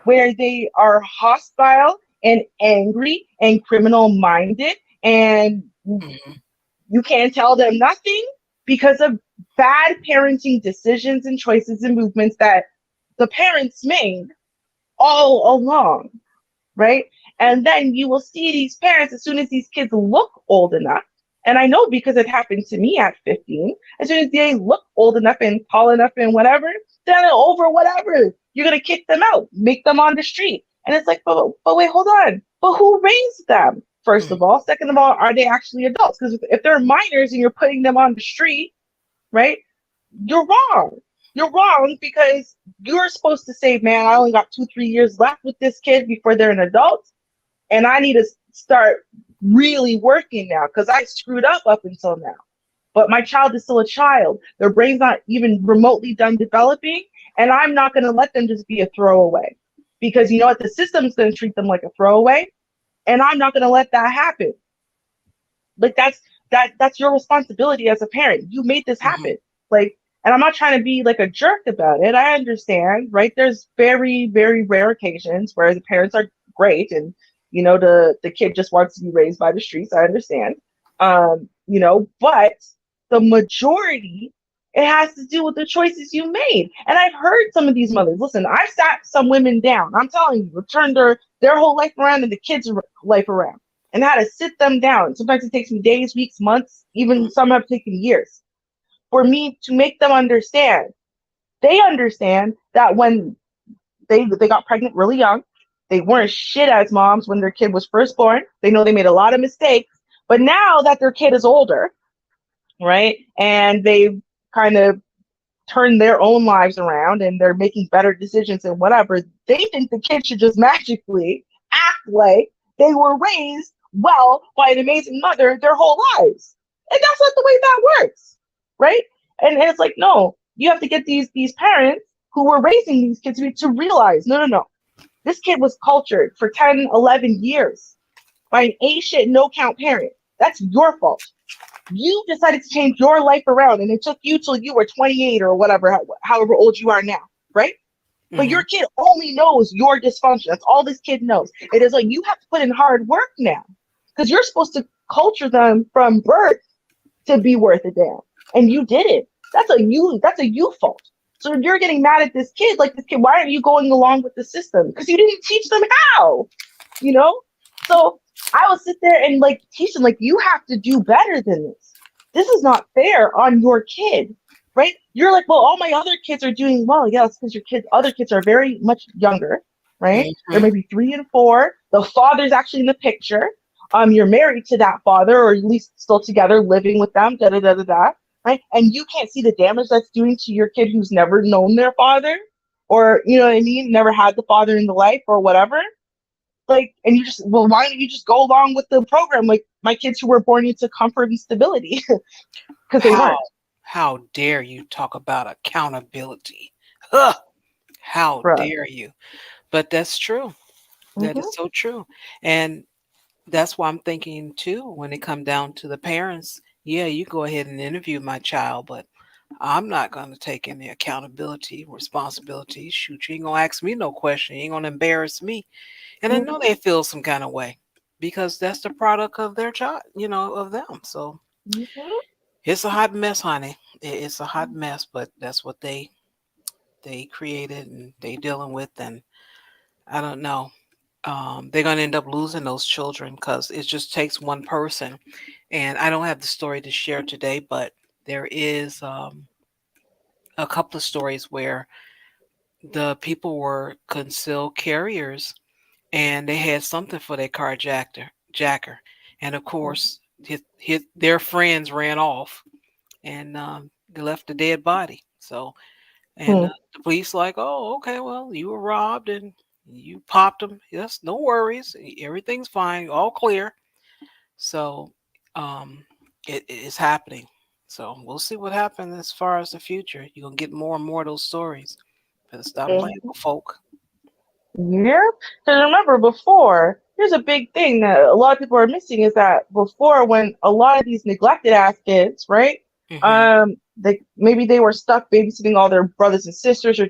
where they are hostile and angry and criminal minded, and you can't tell them nothing because of bad parenting decisions and choices and movements that the parents made all along, right? And then you will see these parents, as soon as these kids look old enough, and I know because it happened to me at 15, as soon as they look old enough and tall enough and whatever, then over whatever, you're going to kick them out, make them on the street. And it's like, but wait, hold on. But who raised them? First of all. Second of all, are they actually adults? Because if they're minors and you're putting them on the street, right, you're wrong. You're wrong because you're supposed to say, man, I only got 2-3 years left with this kid before they're an adult. And I need to start really working now because I screwed up until now. But my child is still a child. Their brain's not even remotely done developing. And I'm not going to let them just be a throwaway. Because you know what? The system's going to treat them like a throwaway. And I'm not going to let that happen. Like that's your responsibility as a parent. You made this happen. Like, and I'm not trying to be like a jerk about it. I understand, right? There's very, very rare occasions where the parents are great and, the kid just wants to be raised by the streets. I understand. But the majority, it has to do with the choices you made. And I've heard some of these mothers, listen, I've sat some women down. I'm telling you, turned their whole life around and the kids' life around and how to sit them down. Sometimes it takes me days, weeks, months, even some have taken years for me to make them understand. They understand that when they got pregnant really young, they weren't shit as moms when their kid was first born. They know they made a lot of mistakes, but now that their kid is older, right, and they've kind of turn their own lives around and they're making better decisions and whatever, they think the kids should just magically act like they were raised well by an amazing mother their whole lives. And that's not the way that works, right? And it's like, no, you have to get these parents who were raising these kids to realize, no. This kid was cultured for 10, 11 years by an A-shit, no-count parent. That's your fault. You decided to change your life around, and it took you till you were 28 or whatever, however old you are now, right? Mm-hmm. But your kid only knows your dysfunction. That's all this kid knows. It is like you have to put in hard work now because you're supposed to culture them from birth to be worth a damn, and you didn't. That's a you fault. So you're getting mad at this kid, like this kid. Why aren't you going along with the system? Because you didn't teach them how, you know. So I will sit there and like teach them, like, you have to do better than this. This is not fair on your kid, right? You're like, well, all my other kids are doing well. Yeah, it's because your other kids are very much younger, right? Mm-hmm. They're maybe 3 and 4. The father's actually in the picture. You're married to that father, or at least still together, living with them, right? And you can't see the damage that's doing to your kid who's never known their father, or, you know what I mean, never had the father in the life or whatever. Like, and you just, well, why don't you just go along with the program? Like my kids who were born into comfort and stability, because they weren't. How dare you talk about accountability? Huh. How dare you? But that's true. That is so true. And that's why I'm thinking too, when it comes down to the parents, yeah, you go ahead and interview my child, but I'm not going to take any accountability, responsibility. Shoot, you ain't going to ask me no question. You ain't going to embarrass me. And I know they feel some kind of way because that's the product of their child, you know, of them. So it's a hot mess, honey. It's a hot mess, but that's what they created and they dealing with. And I don't know. They're going to end up losing those children because it just takes one person. And I don't have the story to share today, but there is a couple of stories where the people were concealed carriers and they had something for their jacker. And of course, their friends ran off and they left a dead body. So, and the police like, oh, okay, well, you were robbed and you popped them. Yes, no worries. Everything's fine. All clear. So it is happening. So we'll see what happens as far as the future. You're going to get more and more of those stories. Better stop playing with folk. Yeah. Because remember before, here's a big thing that a lot of people are missing is that before, when a lot of these neglected ass kids, right? Maybe they were stuck babysitting all their brothers and sisters or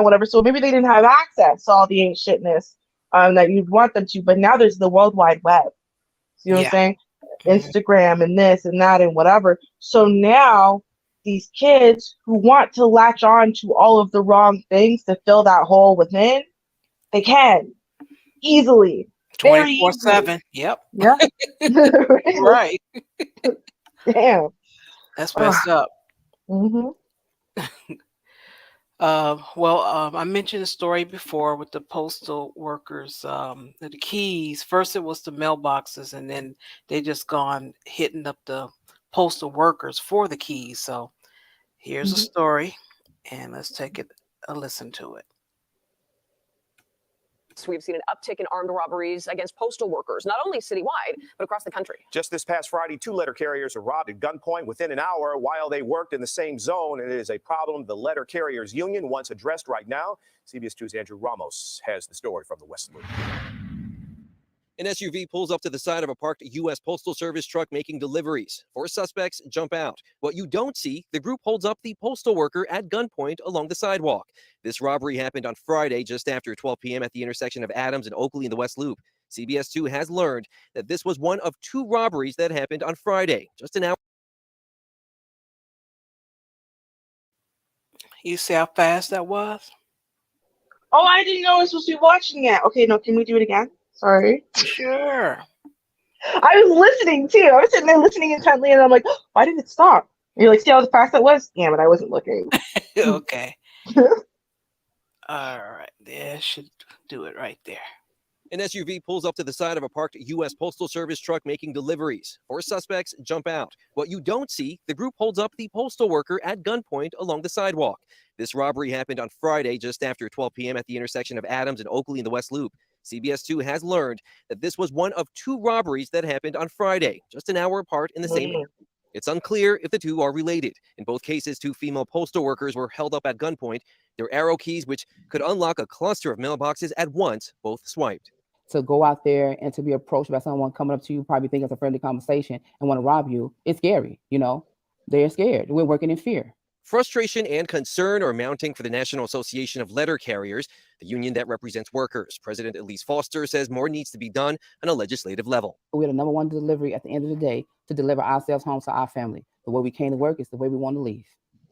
whatever. So maybe they didn't have access to all the ain't shitness that you'd want them to. But now there's the World Wide Web. You know what I'm saying? Instagram and this and that and whatever. So now these kids who want to latch on to all of the wrong things to fill that hole within, they can easily. 24/7. Yep. Yeah. Right. Damn. That's messed up. I mentioned a story before with the postal workers, the keys. First it was the mailboxes, and then they just gone hitting up the postal workers for the keys. So here's a story, and let's take a listen to it. We've seen an uptick in armed robberies against postal workers, not only citywide, but across the country. Just this past Friday, 2 letter carriers were robbed at gunpoint within an hour while they worked in the same zone. And it is a problem the Letter Carriers Union wants addressed right now. CBS 2's Andrew Ramos has the story from the West Loop. An SUV pulls up to the side of a parked U.S. Postal Service truck making deliveries. 4 suspects jump out. What you don't see, the group holds up the postal worker at gunpoint along the sidewalk. This robbery happened on Friday just after 12 p.m. at the intersection of Adams and Oakley in the West Loop. CBS 2 has learned that this was one of 2 robberies that happened on Friday, just an hour. You see how fast that was? Oh, I didn't know I was supposed to be watching it. Okay, no, can we do it again? Sorry. Sure. I was listening too. I was sitting there listening intently, and I'm like, oh, why did it stop? And you're like, see how fast that was? Damn it, I wasn't looking. Okay. All right. There should do it right there. An SUV pulls up to the side of a parked U.S. Postal Service truck making deliveries. 4 suspects jump out. What you don't see, the group holds up the postal worker at gunpoint along the sidewalk. This robbery happened on Friday just after 12 p.m. at the intersection of Adams and Oakley in the West Loop. CBS 2 has learned that this was one of 2 robberies that happened on Friday, just an hour apart in the same area. It's unclear if the 2 are related. In both cases, 2 female postal workers were held up at gunpoint. Their arrow keys, which could unlock a cluster of mailboxes at once, both swiped. To go out there and to be approached by someone coming up to you, probably think it's a friendly conversation and want to rob you, it's scary, you know? They're scared. We're working in fear. Frustration and concern are mounting for the National Association of Letter Carriers, the union that represents workers. President Elise Foster says more needs to be done on a legislative level. We're the #1 delivery at the end of the day to deliver ourselves home to our family. The way we came to work is the way we want to leave.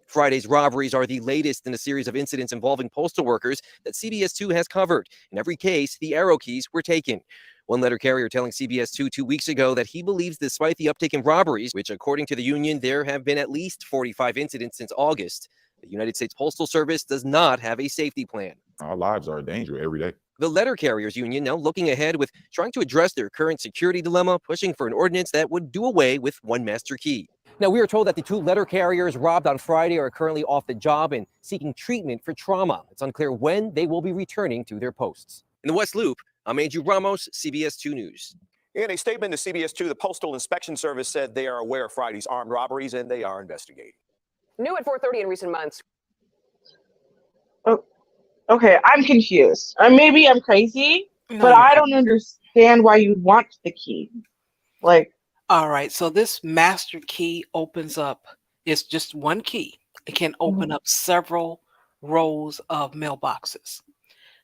Friday's robberies are the latest in a series of incidents involving postal workers that CBS 2 has covered. In every case, the arrow keys were taken. One letter carrier telling CBS 2 2 weeks ago that he believes despite the uptick in robberies, which according to the union, there have been at least 45 incidents since August, the United States Postal Service does not have a safety plan. Our lives are in danger every day. The Letter Carriers Union now looking ahead with trying to address their current security dilemma, pushing for an ordinance that would do away with one master key. Now, we are told that the 2 letter carriers robbed on Friday are currently off the job and seeking treatment for trauma. It's unclear when they will be returning to their posts. In the West Loop, I'm Andrew Ramos, CBS 2 News. In a statement to CBS 2, the Postal Inspection Service said they are aware of Friday's armed robberies and they are investigating. New at 4:30 in recent months. Oh, okay, I'm confused. Or maybe I'm crazy, No, but you're I not. don't understand why you want the key. Like, All right, so this master key opens up, it's just one key. It can open up several rows of mailboxes.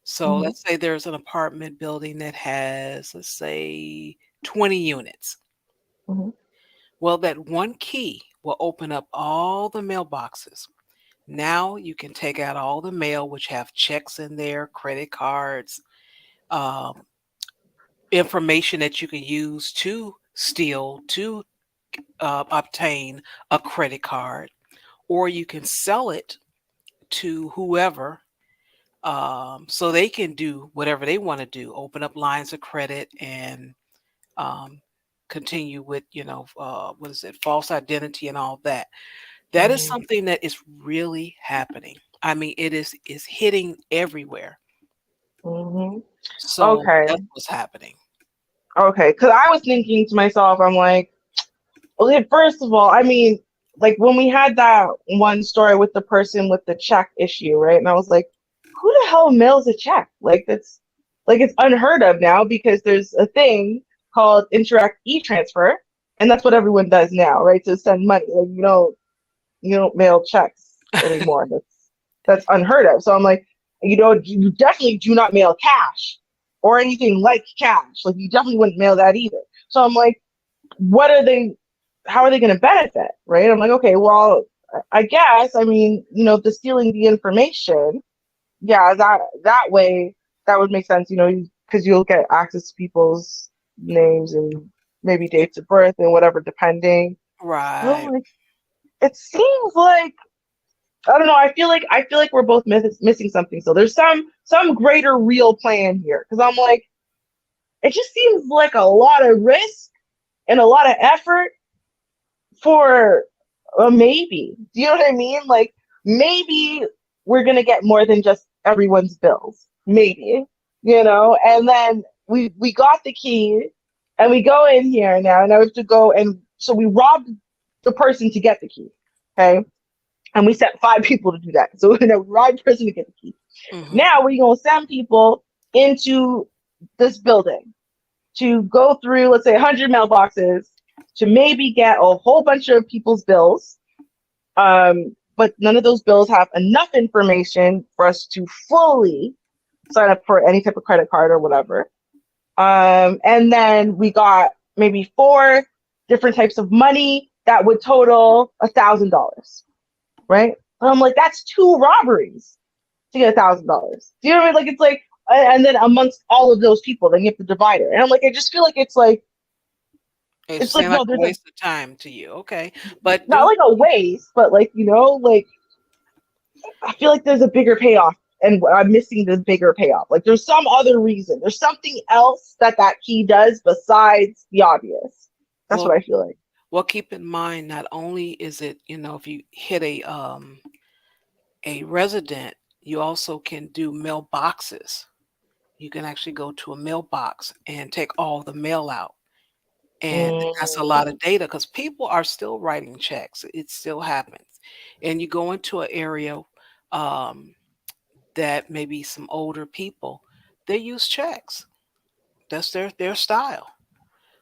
So let's say there's an apartment building that has, let's say, 20 units. Well, that one key will open up all the mailboxes. Now you can take out all the mail, which have checks in there, credit cards, information that you can use to steal, to obtain a credit card, or you can sell it to whoever so they can do whatever they want to do, open up lines of credit and continue with, what is it, false identity and all that. That is something that is really happening. I mean, it is hitting everywhere. So okay. that's what's happening. Okay, because I was thinking to myself, I'm like, okay, first of all, I mean, like when we had that one story with the person with the check issue, right? And I was like, who the hell mails a check? Like it's unheard of now because there's a thing called Interact e-transfer, and that's what everyone does now, right? To send money. Like you don't mail checks anymore. That's unheard of. So I'm like, you definitely do not mail cash or anything like cash. Like you definitely wouldn't mail that either. So I'm like, how are they going to benefit, right? I'm like, okay, well, I guess, I mean, the stealing the information, yeah, that way, that would make sense, because you'll get access to people's names and maybe dates of birth and whatever, depending. Right. Like, it seems like, I don't know, I feel like we're both missing something. So there's some greater real plan here, because I'm like, it just seems like a lot of risk and a lot of effort for a maybe. Do you know what I mean? Like, maybe we're going to get more than just everyone's bills. Maybe, and then we got the key and we go in here now and I have to go. And so we robbed the person to get the key. Okay. And we sent 5 people to do that. So we robbed the person to get the key. Now we're going to send people into this building to go through, let's say 100 mailboxes to maybe get a whole bunch of people's bills. But none of those bills have enough information for us to fully sign up for any type of credit card or whatever. And then we got maybe 4 different types of money that would total $1,000, right? And I'm like, that's 2 robberies to get $1,000. Do you know what I mean? Like, it's like, and then amongst all of those people, then you have to divide it. And I'm like, I just feel like it's like, It's like a waste of time to you. Okay. But not like a waste, but like, like I feel like there's a bigger payoff and I'm missing the bigger payoff. Like there's some other reason. There's something else that key does besides the obvious. That's what I feel like. Well, keep in mind, not only is it, if you hit a resident, you also can do mailboxes. You can actually go to a mailbox and take all the mail out. And that's a lot of data because people are still writing checks. It still happens. And you go into an area that maybe some older people, they use checks. That's their style.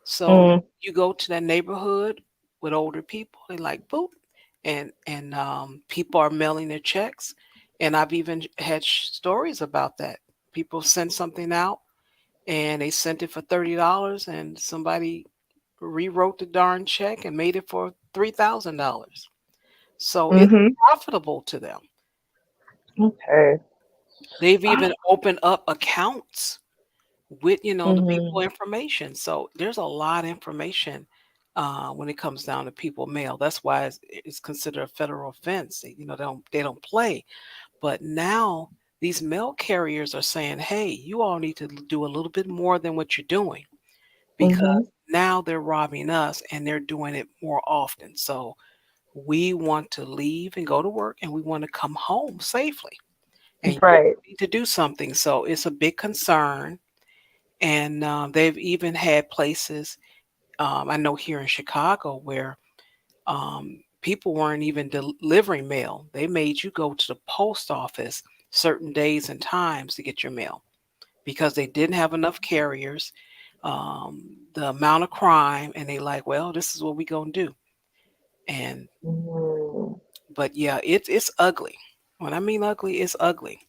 So you go to that neighborhood with older people, they like boop, and people are mailing their checks. And I've even had stories about that. People send something out and they sent it for $30 and somebody rewrote the darn check and made it for $3,000. So it's profitable to them. Okay. They've even opened up accounts with the people information. So there's a lot of information when it comes down to people mail. That's why it's considered a federal offense. They don't play. But now these mail carriers are saying, hey, you all need to do a little bit more than what you're doing, because now they're robbing us and they're doing it more often. So we want to leave and go to work and we want to come home safely. And you need to do something. So it's a big concern. And they've even had places, I know here in Chicago, where people weren't even delivering mail. They made you go to the post office certain days and times to get your mail because they didn't have enough carriers, the amount of crime, and they like, well, this is what we gonna do. And but yeah, it's ugly. When I mean ugly, it's ugly.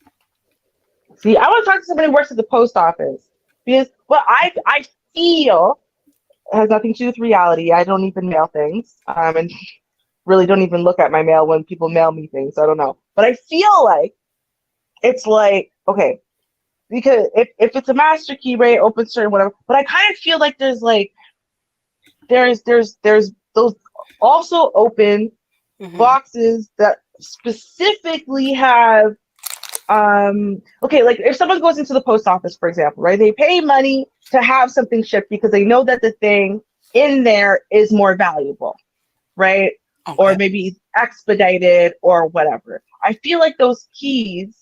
See, I want to talk to somebody who works at the post office because I feel it has nothing to do with reality. I don't even mail things, and really don't even look at my mail when people mail me things. I don't know, but I feel like it's like okay, because if it's a master key, right, open certain whatever. But I kind of feel like there's those also open boxes that specifically have okay, like if someone goes into the post office, for example, right, they pay money to have something shipped because they know that the thing in there is more valuable, right? Or maybe expedited or whatever. I feel like those keys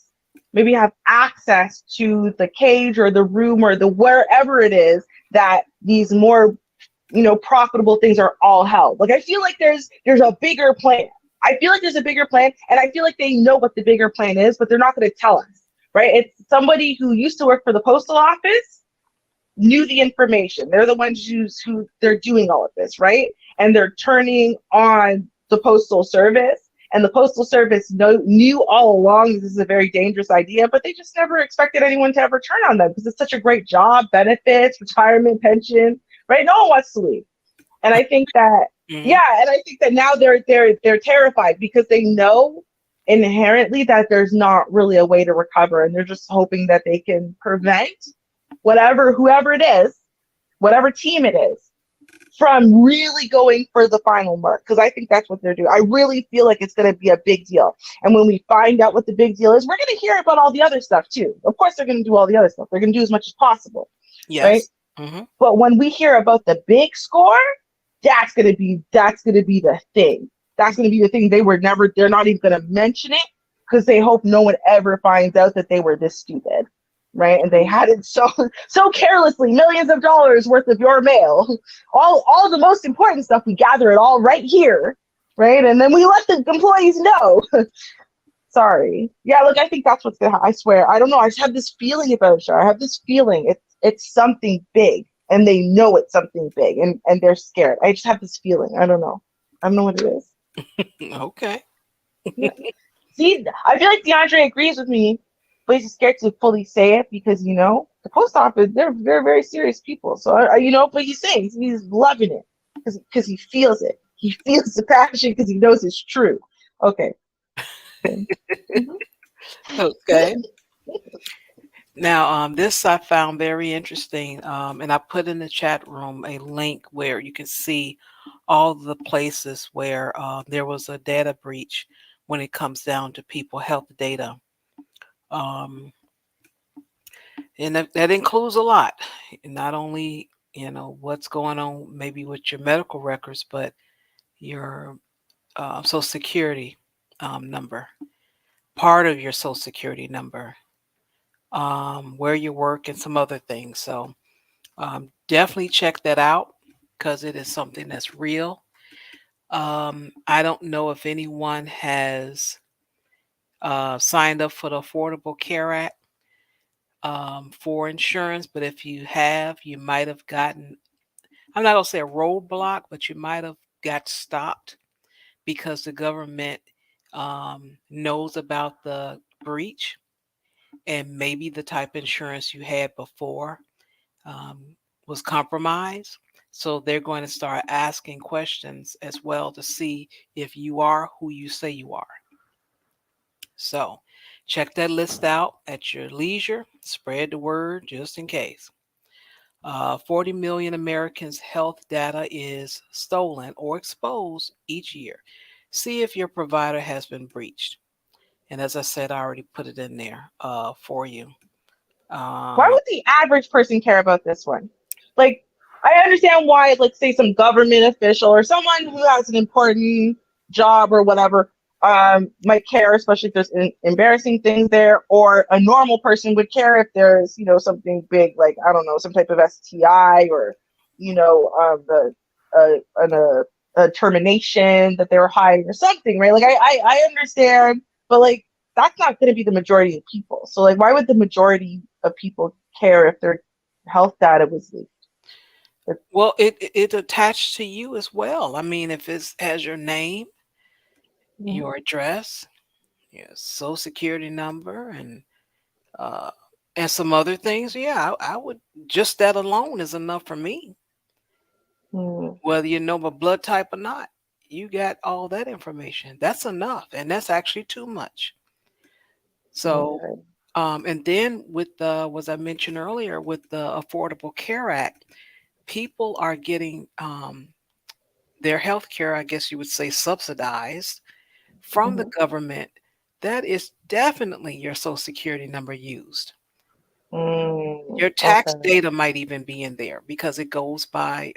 maybe have access to the cage or the room or the wherever it is that these more profitable things are all held. Like I feel like there's a bigger plan. I feel like there's a bigger plan, and I feel like they know what the bigger plan is, but they're not going to tell us, right? It's somebody who used to work for the postal office knew the information. They're the ones who they're doing all of this, right? And they're turning on the postal service, and the postal service knew all along this is a very dangerous idea, but they just never expected anyone to ever turn on them because it's such a great job, benefits, retirement, pension, right? No one wants to leave. And I think that and I think that now they're terrified because they know inherently that there's not really a way to recover, and they're just hoping that they can prevent whoever it is, whatever team it is, from really going for the final mark, because I think that's what they're doing. I really feel like it's going to be a big deal. And when we find out what the big deal is, we're going to hear about all the other stuff too. Of course, they're going to do all the other stuff. They're going to do as much as possible. Yes. Right? But when we hear about the big score, that's going to be the thing. That's going to be the thing. They're not even going to mention it because they hope no one ever finds out that they were this stupid. Right, and they had it so carelessly, millions of dollars worth of your mail, all the most important stuff. We gather it all right here, right, and then we let the employees know. Sorry, yeah. Look, I think that's what's gonna happen. I swear, I don't know. I just have this feeling about Char. I have this feeling it's something big, and they know it's something big, and they're scared. I just have this feeling. I don't know what it is. Okay. Yeah. See, I feel like DeAndre agrees with me. But he's scared to fully say it because, the post office, they're very, very serious people. So, but he's saying he's loving it because he feels it. He feels the passion because he knows it's true. Okay. Okay. Now, this I found very interesting, and I put in the chat room a link where you can see all the places where there was a data breach when it comes down to people health data. Um, and that includes a lot. Not only, what's going on maybe with your medical records, but your social security number, part of your social security number, where you work, and some other things. So definitely check that out because it is something that's real. I don't know if anyone has signed up for the Affordable Care Act for insurance, but if you have, you might have gotten, I'm not going to say a roadblock, but you might have got stopped because the government knows about the breach and maybe the type of insurance you had before um, was compromised. So they're going to start asking questions as well to see if you are who you say you are. So check that list out at your leisure. Spread the word just in case. 40 million Americans' health data is stolen or exposed each year. See if your provider has been breached. And as I said, I already put it in there for you. Why would the average person care about this one? Like, I understand why, like, say some government official or someone who has an important job or whatever might care, especially if there's embarrassing things there, or a normal person would care if there's, something big, like, I don't know, some type of STI or, a termination that they were hiding or something, right? Like, I understand, but like, that's not going to be the majority of people. So like, why would the majority of people care if their health data was leaked? Well, it attached to you as well. I mean, if it has your name, your address, your social security number, and some other things, yeah, I would, just that alone is enough for me. Whether you know my blood type or not, you got all that information. That's enough, and that's actually too much. So, and then with the, was I mentioned earlier, with the Affordable Care Act, people are getting their health care, I guess you would say, subsidized from the government. That is definitely your social security number used. Your tax data might even be in there because it goes by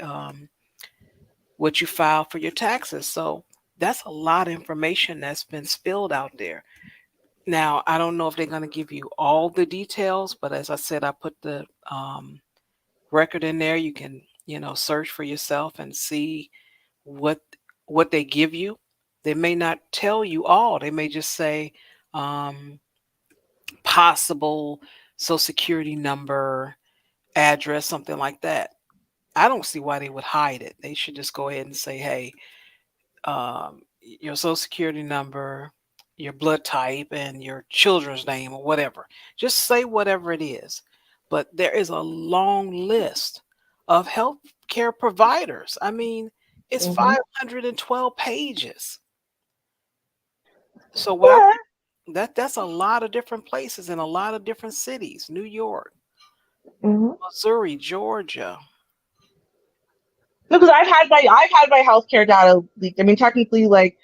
what you file for your taxes. So that's a lot of information that's been spilled out there. Now, I don't know if they're going to give you all the details, but as I said, I put the record in there. You can, search for yourself and see what they give you. They may not tell you all. They may just say possible social security number, address, something like that. I don't see why they would hide it. They should just go ahead and say, hey, your social security number, your blood type, and your children's name or whatever. Just say whatever it is. But there is a long list of healthcare providers. I mean, it's 512 pages. So that's a lot of different places in a lot of different cities. New York, Missouri, Georgia. No, because I've had my healthcare data leaked. I mean, technically, like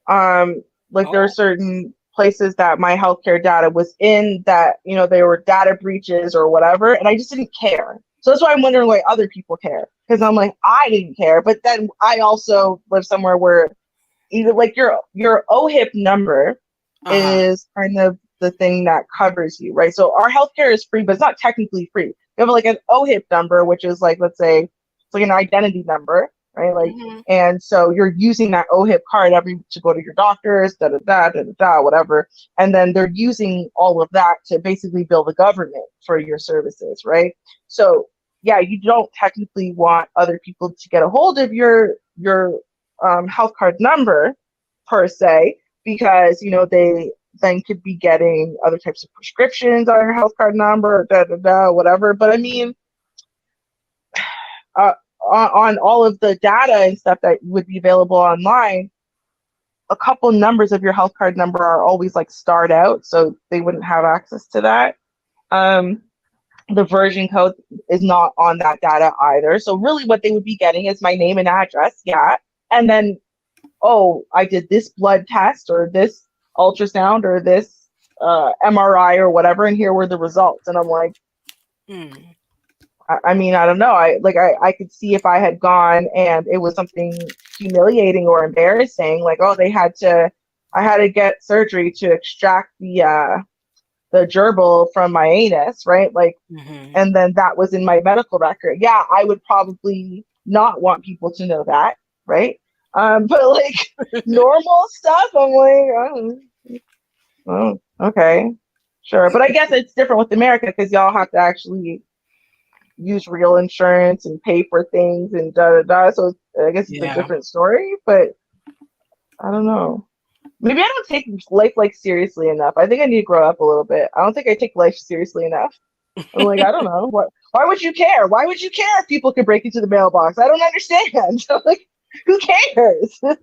there are certain places that my healthcare data was in that, they were data breaches or whatever, and I just didn't care. So that's why I'm wondering why other people care, because I'm like, I didn't care, but then I also live somewhere where either like your OHIP number is kind of the thing that covers you, right? So our healthcare is free, but it's not technically free. You have like an OHIP number, which is like, let's say, it's like an identity number, right? Like, and so you're using that OHIP card to go to your doctors, whatever. And then they're using all of that to basically bill the government for your services, right? So yeah, you don't technically want other people to get a hold of your health card number per se, because they then could be getting other types of prescriptions on your health card number, whatever. But I mean, on all of the data and stuff that would be available online, a couple numbers of your health card number are always like starred out, so they wouldn't have access to that. The version code is not on that data either. So really what they would be getting is my name and address, and then, oh, I did this blood test or this ultrasound or this MRI or whatever, and here were the results. And I'm like, I mean, I don't know. I could see if I had gone and it was something humiliating or embarrassing, like, oh, I had to get surgery to extract the gerbil from my anus, right? Like, and then that was in my medical record. Yeah, I would probably not want people to know that, right? But like normal stuff, I'm like, oh, okay, sure. But I guess it's different with America because y'all have to actually use real insurance and pay for things and da da da. So I guess it's a different story. But I don't know. Maybe I don't take life like seriously enough. I think I need to grow up a little bit. I don't think I take life seriously enough. I'm like, I don't know. Why would you care? Why would you care if people could break into the mailbox? I don't understand. Like, who cares? Like,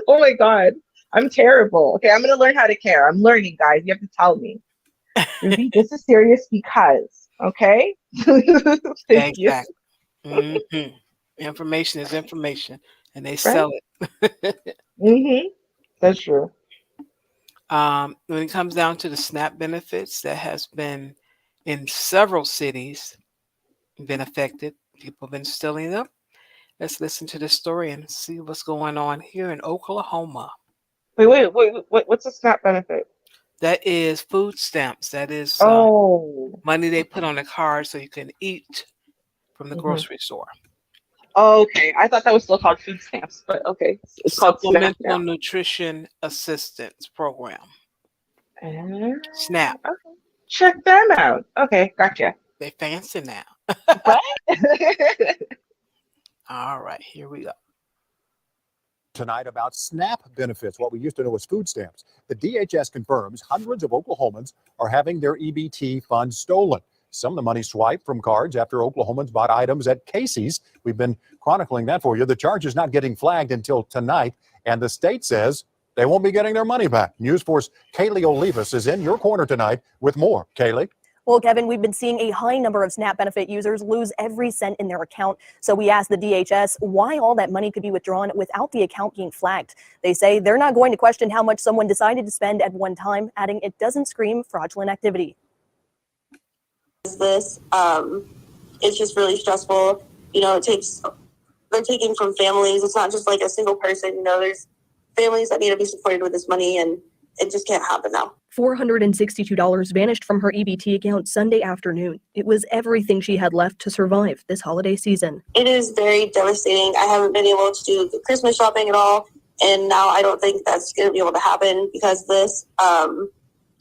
oh my God, I'm terrible. Okay, I'm gonna learn how to care. I'm learning, guys. You have to tell me. Ruby, this is serious because, okay? Thank you. Information is information, and they sell it. That's true. When it comes down to the SNAP benefits, that has been in several cities been affected. People have been stealing them. Let's listen to the story and see what's going on here in Oklahoma. Wait. What's a SNAP benefit? That is food stamps. That is money they put on the card so you can eat from the grocery store. Okay, I thought that was still called food stamps, but okay, it's called SNAP now. Supplemental Nutrition Assistance Program. SNAP. Okay. Check them out. Okay, gotcha. They fancy now. Right? All right, here we go. Tonight about SNAP benefits, what we used to know as food stamps. The DHS confirms hundreds of Oklahomans are having their EBT funds stolen. Some of the money swiped from cards after Oklahomans bought items at Casey's. We've been chronicling that for you. The charge is not getting flagged until tonight, and the state says they won't be getting their money back. News Force Kaylee Olivas is in your corner tonight with more. Kaylee? Well, Kevin, we've been seeing a high number of SNAP benefit users lose every cent in their account. So we asked the DHS why all that money could be withdrawn without the account being flagged. They say they're not going to question how much someone decided to spend at one time, adding it doesn't scream fraudulent activity. This, it's just really stressful. You know, they're taking from families. It's not just like a single person. You know, there's families that need to be supported with this money, and it just can't happen now. $462 vanished from her EBT account Sunday afternoon. It was everything she had left to survive this holiday season. It is very devastating. I haven't been able to do the Christmas shopping at all, and now I don't think that's going to be able to happen because this,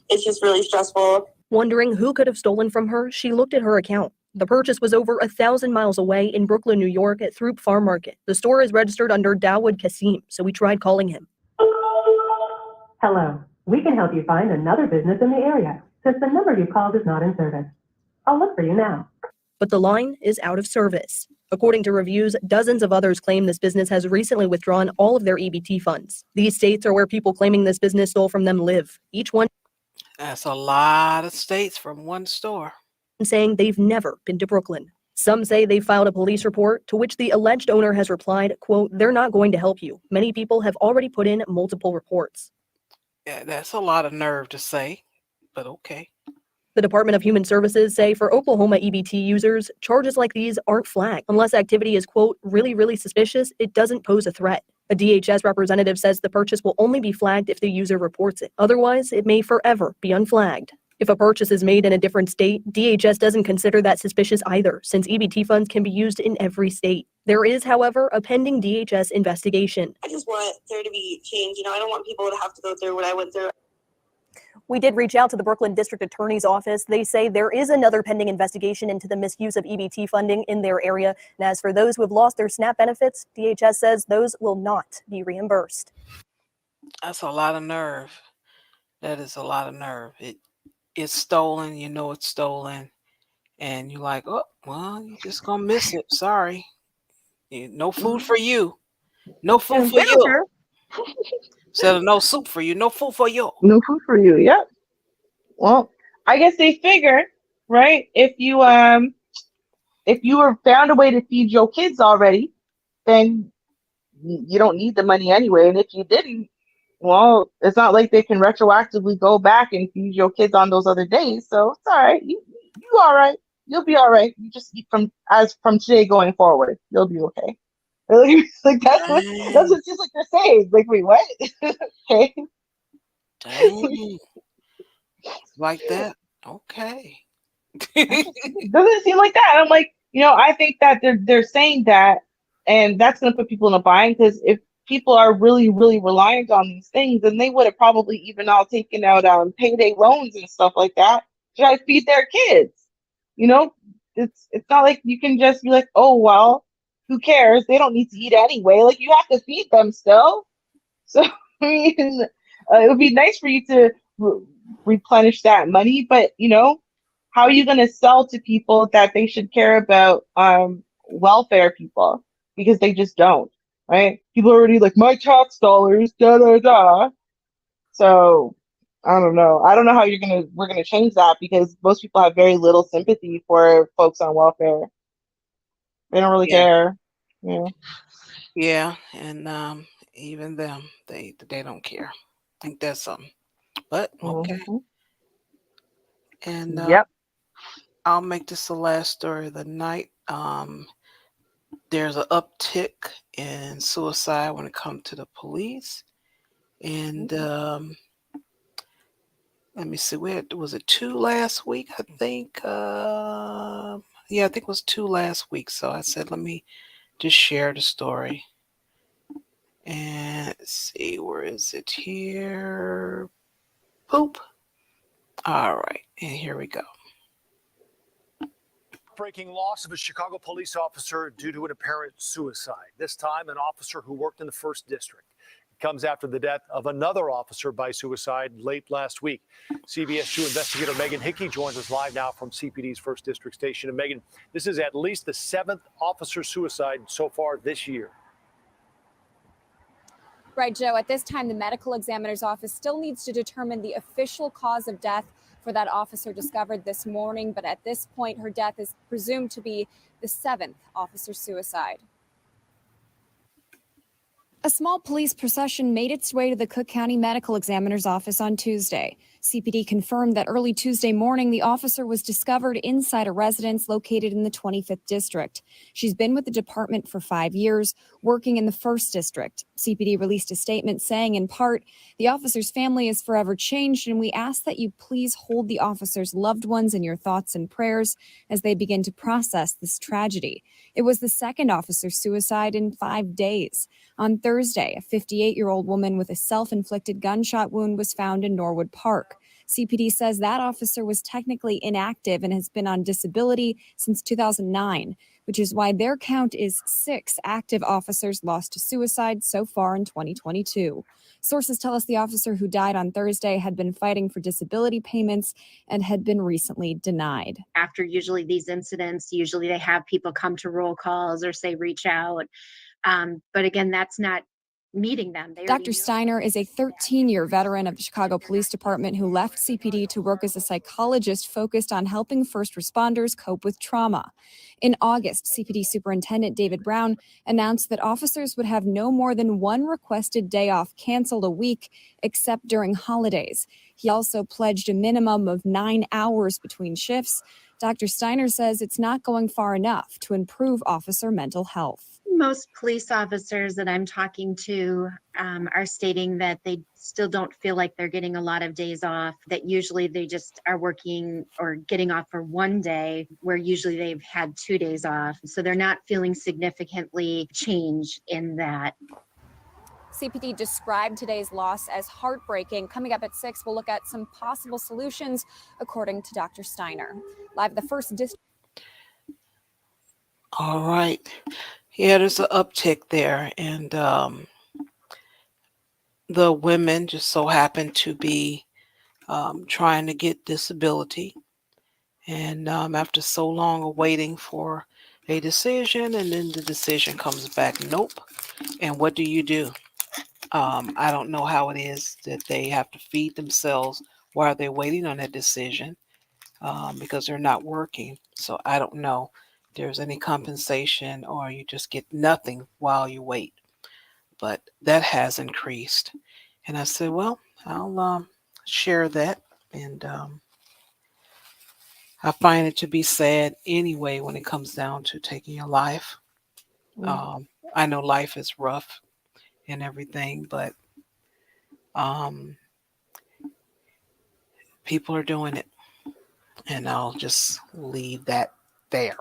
it's just really stressful. Wondering who could have stolen from her, she looked at her account. The purchase was over 1,000 miles away in Brooklyn, New York at Throop Farm Market. The store is registered under Dawood Kasim, so we tried calling him. Hello. We can help you find another business in the area, since the number you called is not in service. I'll look for you now. But the line is out of service. According to reviews, dozens of others claim this business has recently withdrawn all of their EBT funds. These states are where people claiming this business stole from them live. Each one That's a lot of states from one store. Saying they've never been to Brooklyn. Some say they filed a police report, to which the alleged owner has replied, quote, "They're not going to help you. Many people have already put in multiple reports." Yeah, that's a lot of nerve to say, but okay. The Department of Human Services say for Oklahoma EBT users, charges like these aren't flagged. Unless activity is, quote, really suspicious, it doesn't pose a threat. A DHS representative says the purchase will only be flagged if the user reports it. Otherwise, it may forever be unflagged. If a purchase is made in a different state, DHS doesn't consider that suspicious either, since EBT funds can be used in every state. There is, however, a pending DHS investigation. I just want there to be change. You know, I don't want people to have to go through what I went through. We did reach out to the Brooklyn District Attorney's Office. They say there is another pending investigation into the misuse of EBT funding in their area. And as for those who have lost their SNAP benefits, DHS says those will not be reimbursed. That's a lot of nerve. That is a lot of nerve. It's stolen. You know it's stolen. And you're like, oh, well, you're just going to miss it. Sorry. No food for you. No food for you. Instead of no soup for you, no food for you. No food for you. Yep. Well, I guess they figure, right? If you were found a way to feed your kids already, then you don't need the money anyway. And if you didn't, Well, it's not like they can retroactively go back and feed your kids on those other days, so it's all right. You all right. You'll be all right. You just eat from today going forward. You'll be okay. Like that's what just like they're saying. Like, wait, what? Okay. Dang. Like that? Okay. Doesn't seem like that. And I'm like, I think that they're saying that, and that's going to put people in a bind, because if people are really, really reliant on these things, then they would have probably even all taken out payday loans and stuff like that to try to feed their kids. It's not like you can just be like, oh well, who cares? They don't need to eat anyway. Like, you have to feed them still. So I mean, it would be nice for you to replenish that money, but how are you going to sell to people that they should care about welfare people, because they just don't, right? People are already like, my tax dollars, da da da. So I don't know. I don't know how we're gonna change that, because most people have very little sympathy for folks on welfare. They don't really Yeah. care. Yeah. Yeah, and even them, they don't care. I think that's something. But okay. Mhm. And Yep. I'll make this the last story of the night. There's an uptick in suicide when it comes to the police. And let me see, was it 2 last week? I think. Yeah, I think it was 2 last week. So I said, let me just share the story. And let's see, where is it here? Poop. All right, and here we go. Breaking loss of a Chicago police officer due to an apparent suicide. This time, an officer who worked in the 1st District. It comes after the death of another officer by suicide late last week. CBS 2 investigator Megan Hickey joins us live now from CPD's 1st District station. And Megan, this is at least the 7th officer suicide so far this year. Right, Joe. At this time, the medical examiner's office still needs to determine the official cause of death for that officer discovered this morning. But at this point, her death is presumed to be the 7th officer suicide. A small police procession made its way to the Cook County Medical Examiner's office on Tuesday. CPD confirmed that early Tuesday morning, the officer was discovered inside a residence located in the 25th District. She's been with the department for 5 years, working in the 1st District. CPD released a statement saying, in part, the officer's family is forever changed, and we ask that you please hold the officer's loved ones in your thoughts and prayers as they begin to process this tragedy. It was the 2nd officer's suicide in 5 days. On Thursday, a 58-year-old woman with a self-inflicted gunshot wound was found in Norwood Park. CPD says that officer was technically inactive and has been on disability since 2009, which is why their count is 6 active officers lost to suicide so far in 2022. Sources tell us the officer who died on Thursday had been fighting for disability payments and had been recently denied. After usually these incidents, usually they have people come to roll calls or say reach out. But again, that's not meeting them. Dr. Steiner is a 13-year veteran of the Chicago Police Department who left CPD to work as a psychologist focused on helping first responders cope with trauma. In August, CPD Superintendent David Brown announced that officers would have no more than 1 requested day off canceled a week, except during holidays. He also pledged a minimum of 9 hours between shifts. Dr. Steiner says it's not going far enough to improve officer mental health. Most police officers that I'm talking to are stating that they still don't feel like they're getting a lot of days off, that usually they just are working or getting off for 1 day, where usually they've had 2 days off. So they're not feeling significantly changed in that. CPD described today's loss as heartbreaking. Coming up at 6, we'll look at some possible solutions, according to Dr. Steiner. Live at the 1st District. All right. Yeah, there's an uptick there. And the women just so happen to be trying to get disability. And after so long of waiting for a decision, and then the decision comes back, nope. And what do? I don't know how it is that they have to feed themselves while they're waiting on that decision, because they're not working. So I don't know if there's any compensation, or you just get nothing while you wait. But that has increased. And I said, well, I'll share that. And I find it to be sad anyway when it comes down to taking your life. Um, I know life is rough and everything, but um, people are doing it. And I'll just leave that there.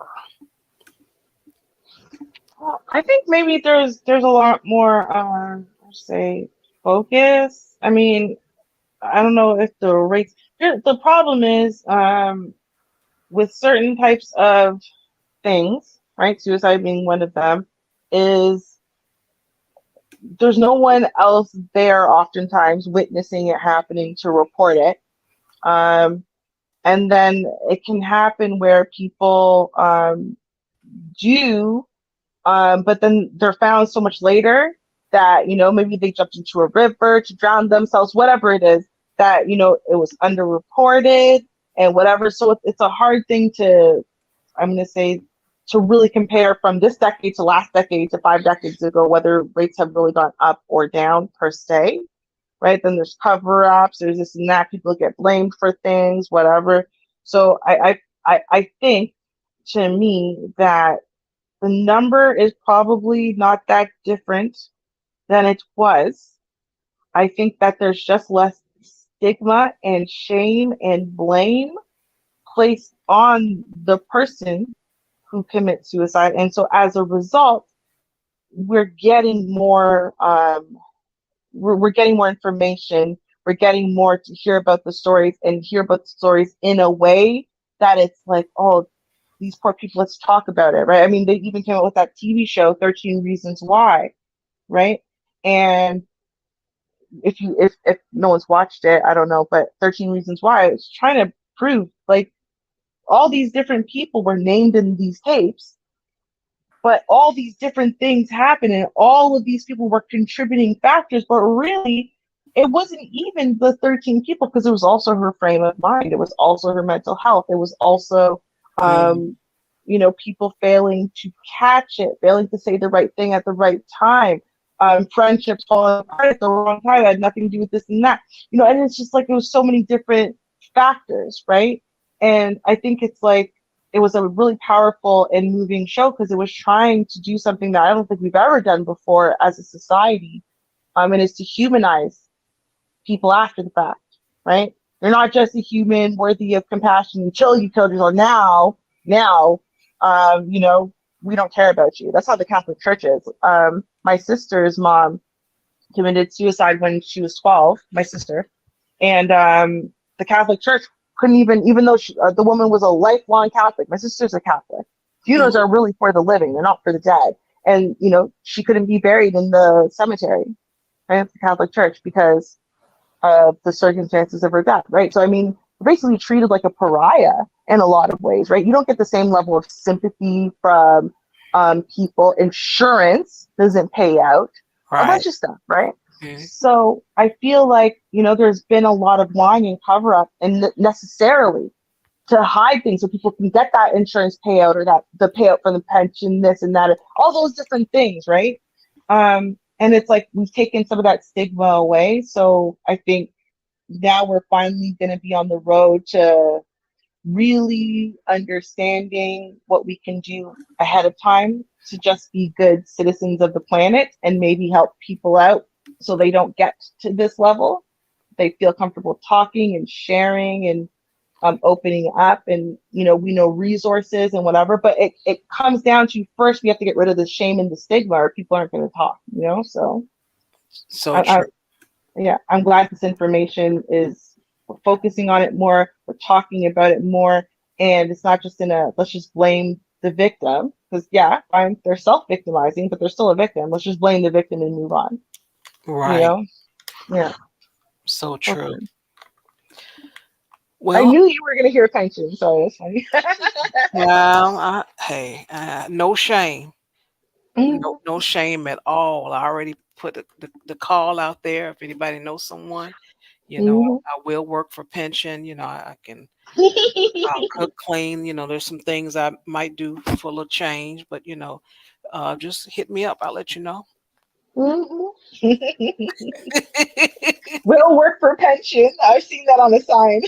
Well, I think maybe there's a lot more say focus. I mean, I don't know if the rates. The problem is with certain types of things, right? Suicide being one of them, is there's no one else there oftentimes witnessing it happening to report it. And then it can happen where people do, but then they're found so much later that, maybe they jumped into a river to drown themselves, whatever it is, that, it was underreported and whatever. So it's a hard thing to, I'm going to say, to really compare from this decade to last decade to 5 decades ago, whether rates have really gone up or down per se, right? Then there's cover-ups, there's this and that, people get blamed for things, whatever. So I think, to me, that the number is probably not that different than it was. I think that there's just less stigma and shame and blame placed on the person who commits suicide. And so as a result, we're getting more we're getting more information. We're getting more to hear about the stories and hear about the stories in a way that it's like, oh, these poor people, let's talk about it, right? I mean, they even came out with that TV show, 13 Reasons Why, right? And if no one's watched it, I don't know, but 13 Reasons Why, it's trying to prove like all these different people were named in these tapes, but all these different things happen and all of these people were contributing factors, but really it wasn't even the 13 people, because it was also her frame of mind, it was also her mental health, it was also people failing to catch it, failing to say the right thing at the right time, friendships falling apart at the wrong time that had nothing to do with this and that, and it's just like it was so many different factors, right? And I think it's like it was a really powerful and moving show because it was trying to do something that I don't think we've ever done before as a society, and is to humanize people after the fact, right? You're not just a human worthy of compassion until you killed yourself. Now, we don't care about you. That's how the Catholic Church is. My sister's mom committed suicide when she was 12, my sister, and the Catholic Church couldn't even though the woman was a lifelong Catholic. My sister's a Catholic. Funerals are really for the living; they're not for the dead. And she couldn't be buried in the cemetery, right? At the Catholic Church because of the circumstances of her death, right? So I mean, basically treated like a pariah in a lot of ways, right? You don't get the same level of sympathy from people. Insurance doesn't pay out, a bunch of stuff, right? So I feel like, there's been a lot of lying and cover up and necessarily to hide things so people can get that insurance payout or that the payout for the pension, this and that, all those different things, right? And it's like we've taken some of that stigma away. So I think now we're finally going to be on the road to really understanding what we can do ahead of time to just be good citizens of the planet and maybe help people out so they don't get to this level. They feel comfortable talking and sharing and opening up, and we know resources and whatever, but it comes down to, first we have to get rid of the shame and the stigma or people aren't going to talk, so yeah, I'm glad this information is, we're focusing on it more, we're talking about it more, and it's not just let's just blame the victim, because yeah, fine, they're self-victimizing, but they're still a victim. Let's just blame the victim and move on. Right. Yeah. So true. Okay. Well, I knew you were going to hear pension, so it's funny. well, no shame. No shame at all. I already put the call out there. If anybody knows someone, I will work for pension. I can I'll cook, clean. There's some things I might do for a little change, but just hit me up. I'll let you know. Will work for pension. I've seen that on the sign.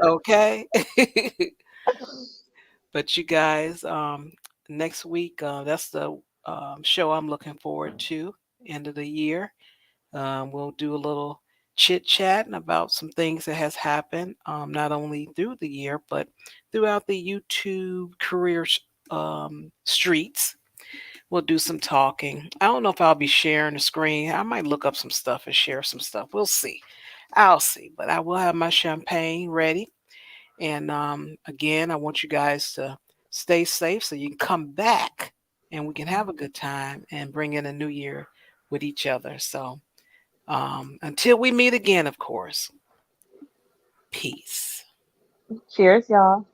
Okay. But you guys, next week, that's the show I'm looking forward to. End of the year. We'll do a little chit chat about some things that has happened, not only through the year, but throughout the YouTube career streets. We'll do some talking. I don't know if I'll be sharing the screen. I might look up some stuff and share some stuff. We'll see. I'll see. But I will have my champagne ready. And again, I want you guys to stay safe so you can come back and we can have a good time and bring in a new year with each other. So until we meet again, of course, peace. Cheers, y'all.